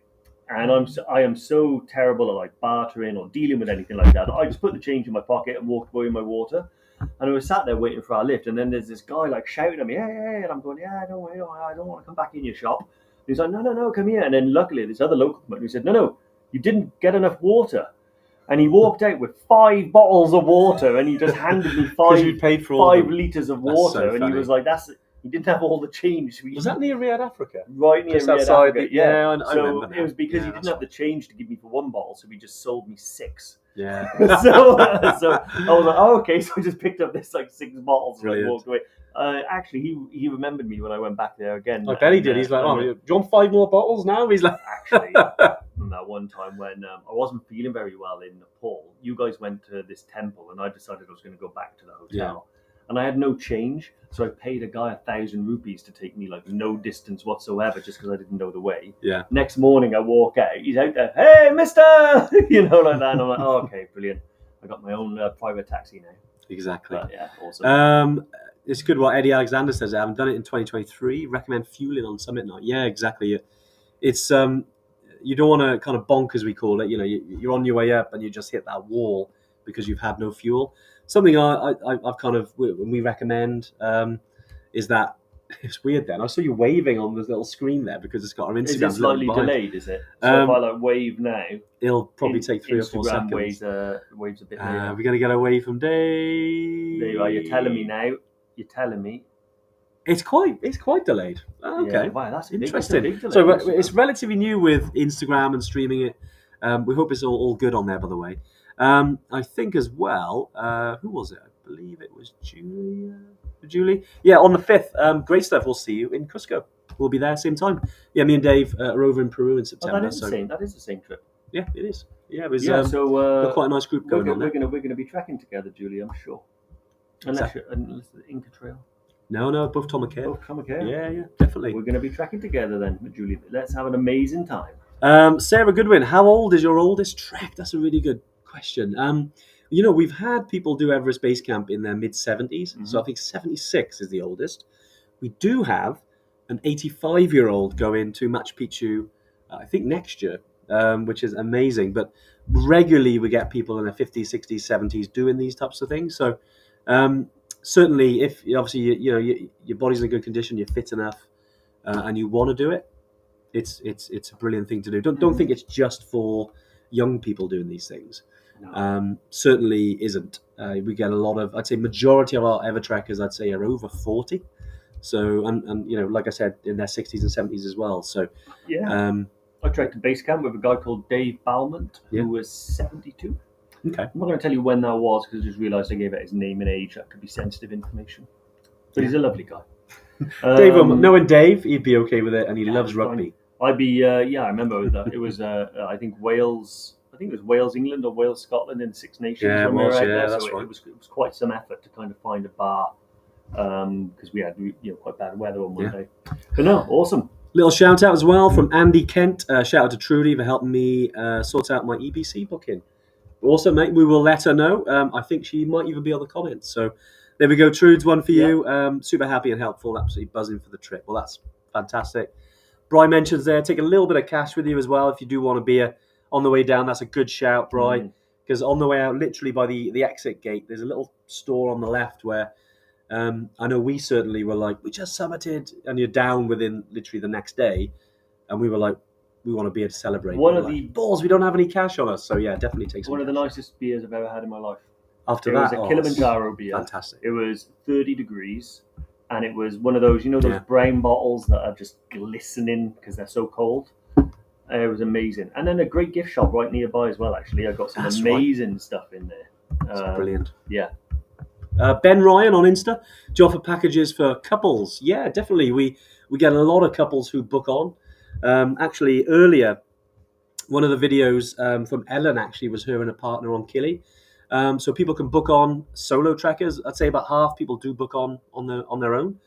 And I am so terrible at bartering or dealing with anything like that. I just put the change in my pocket and walked away with my water. And I was sat there waiting for our lift. And then there's this guy shouting at me, hey. And I'm going, I don't want to come back in your shop. And he's like, no, come here. And then luckily this other local man who said, no, you didn't get enough water. And he walked out with 5 bottles of water, and he just handed me 5 litres of water. So and funny. he was like, he didn't have all the change. Was that near Riyadh, Africa? Right near Just Riyadh, outside Africa. I So remember it was because he Yeah, didn't have the change to give me for 1 bottle, so he just sold me 6. Yeah. so I was like, okay. So I just picked up this 6 bottles and walked away. Actually, he remembered me when I went back there again. I bet he did. He's like, do you want 5 more bottles now? He's like, actually, from that one time when I wasn't feeling very well in Nepal, you guys went to this temple, and I decided I was going to go back to the hotel. And I had no change, so I paid a guy 1,000 rupees to take me no distance whatsoever, just because I didn't know the way. Yeah. Next morning, I walk out. He's out there. Hey, Mister, like that. And I'm like, oh, okay, brilliant. I got my own private taxi now. Exactly. But, yeah, awesome. It's good what Eddie Alexander says. I haven't done it in 2023. Recommend fueling on summit night. Yeah, exactly. It's you don't want to kind of bonk, as we call it. You're on your way up and you just hit that wall because you've had no fuel. Something I've kind of, when we recommend is that it's weird. Then I saw you waving on this little screen there because it's got our Instagram. Is it slightly delayed? Is it? So if I wave now, it'll probably take 3 or 4 seconds. Waves a bit later. We're gonna get away from Dave. There you are. You're telling me now. You're telling me. It's quite delayed. Okay. Yeah, wow, that's interesting. Big delay. So it's relatively new with Instagram and streaming it. We hope it's all good on there, by the way. I think as well, who was it? I believe it was Julie. Yeah, on the 5th. Great stuff. We'll see you in Cusco. We'll be there same time. Yeah, me and Dave are over in Peru in September. That is the same trip. Yeah, it is. Yeah, it was. So got quite a nice group going on there. We're gonna be tracking together, Julie. I'm sure. Unless the Inca Trail. No, both Tom and Kay. Both Tom and Kay. Yeah, definitely. We're going to be tracking together then, Julie. Let's have an amazing time. Sarah Goodwin, how old is your oldest trek? That's a really good question. We've had people do Everest Base Camp in their mid-70s, Mm-hmm. so I think 76 is the oldest. We do have an 85-year-old going to Machu Picchu, I think next year, which is amazing. But regularly we get people in their 50s, 60s, 70s doing these types of things. So certainly, if obviously your body's in a good condition, you're fit enough, and you want to do it, it's a brilliant thing to do. Don't think it's just for young people doing these things. No. Certainly isn't. We get a lot of, I'd say, majority of our Evertrekkers, I'd say, are over 40. So, and like I said, in their 60s and 70s as well. So, yeah. I trekked to base camp with a guy called Dave Balmont, who was 72. Okay. I'm not going to tell you when that was because I just realised I gave out his name and age. That could be sensitive information. But he's a lovely guy. Dave, knowing Dave, he'd be okay with it, and he loves rugby. I'd be, I remember that. It was, I think Wales. I think it was Wales, England, or Wales, Scotland in the Six Nations. Yeah, it was. Yeah, that's so right. It was quite some effort to kind of find a bar because we had quite bad weather on one day. But no, awesome. Little shout out as well from Andy Kent. Shout out to Trudy for helping me sort out my EBC booking. Also, mate, we will let her know. I think she might even be on the comments. So there we go. Trude's one for you. Super happy and helpful. Absolutely buzzing for the trip. Well, that's fantastic. Bri mentions there, take a little bit of cash with you as well if you do want a beer on the way down. That's a good shout, Bri. Because on the way out, literally by the exit gate, there's a little store on the left where I know we certainly were like, we just summited, and you're down within literally the next day. And we were like, we want a beer to celebrate. One of the balls, we don't have any cash on us. So yeah, definitely take some. One of the nicest beers I've ever had in my life. After it that, was a Kilimanjaro beer. Fantastic. It was 30 degrees. And it was one of those, those brown bottles that are just glistening because they're so cold. It was amazing. And then a great gift shop right nearby as well, actually. I got some amazing stuff in there. That's brilliant. Yeah. Ben Ryan on Insta. Do you offer packages for couples? Yeah, definitely. We get a lot of couples who book on. Actually, earlier, one of the videos from Ellen actually was her and a partner on Kili. So people can book on solo trekkers. I'd say about half people do book on their own.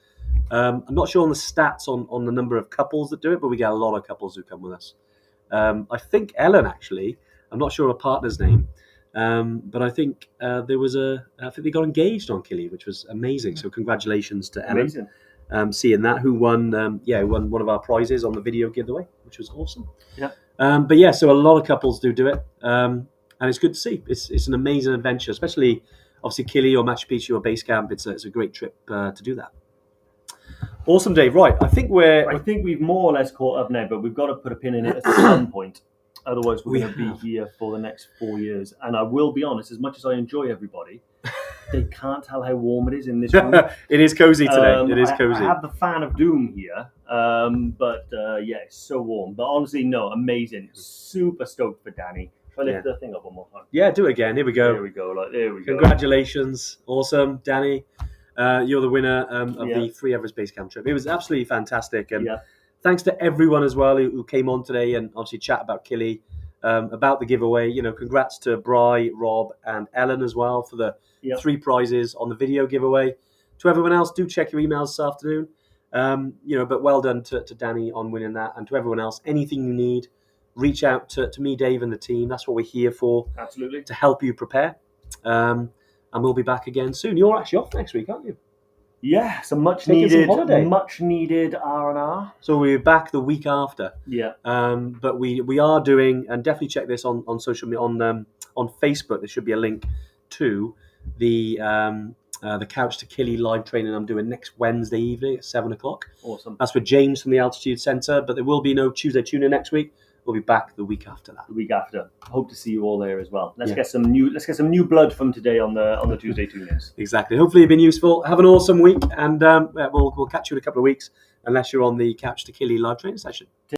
I'm not sure on the stats on the number of couples that do it, but we get a lot of couples who come with us. I think Ellen actually, I'm not sure her partner's name, but I think I think they got engaged on Kili, which was amazing. So congratulations to Ellen. Amazing. Seeing that, who won one of our prizes on the video giveaway, which was awesome. Yeah. But yeah, so a lot of couples do it. And it's good to see. It's an amazing adventure, especially obviously Kili or Machu Picchu or base camp. It's a great trip to do that. Awesome, Dave. Right, I think we've more or less caught up now, but we've got to put a pin in it at some point. Otherwise, we're going to be here for the next 4 years. And I will be honest, as much as I enjoy everybody, they can't tell how warm it is in this room. It is cozy today. It is cozy. I have the fan of doom here, but it's so warm. But honestly, no, amazing. Super stoked for Danny. I'll lift the thing up one more time. Yeah, do it again. Here we go. There we go. Congratulations. Awesome. Danny, you're the winner of the Free Everest Base Camp trip. It was absolutely fantastic. And thanks to everyone as well who came on today and obviously chat about Kili, about the giveaway. Congrats to Bri, Rob, and Ellen as well for the 3 prizes on the video giveaway. To everyone else, do check your emails this afternoon. But well done to Danny on winning that. And to everyone else, anything you need, reach out to me, Dave, and the team. That's what we're here for. Absolutely. To help you prepare. And we'll be back again soon. You're actually off next week, aren't you? Yeah, so much needed R&R. So we're back the week after. Yeah. But we are doing, and definitely check this on social media, on Facebook. There should be a link to the Couch to Kili live training I'm doing next Wednesday evening at 7:00. Awesome. That's with James from the Altitude Centre. But there will be no Tuesday tune-in next week. We'll be back the week after that. The week after. Hope to see you all there as well. Let's get some new blood from today on the Tuesday tune-ins. Exactly. Hopefully, it's been useful. Have an awesome week, and we'll catch you in a couple of weeks, unless you're on the Couch to Kili live training session.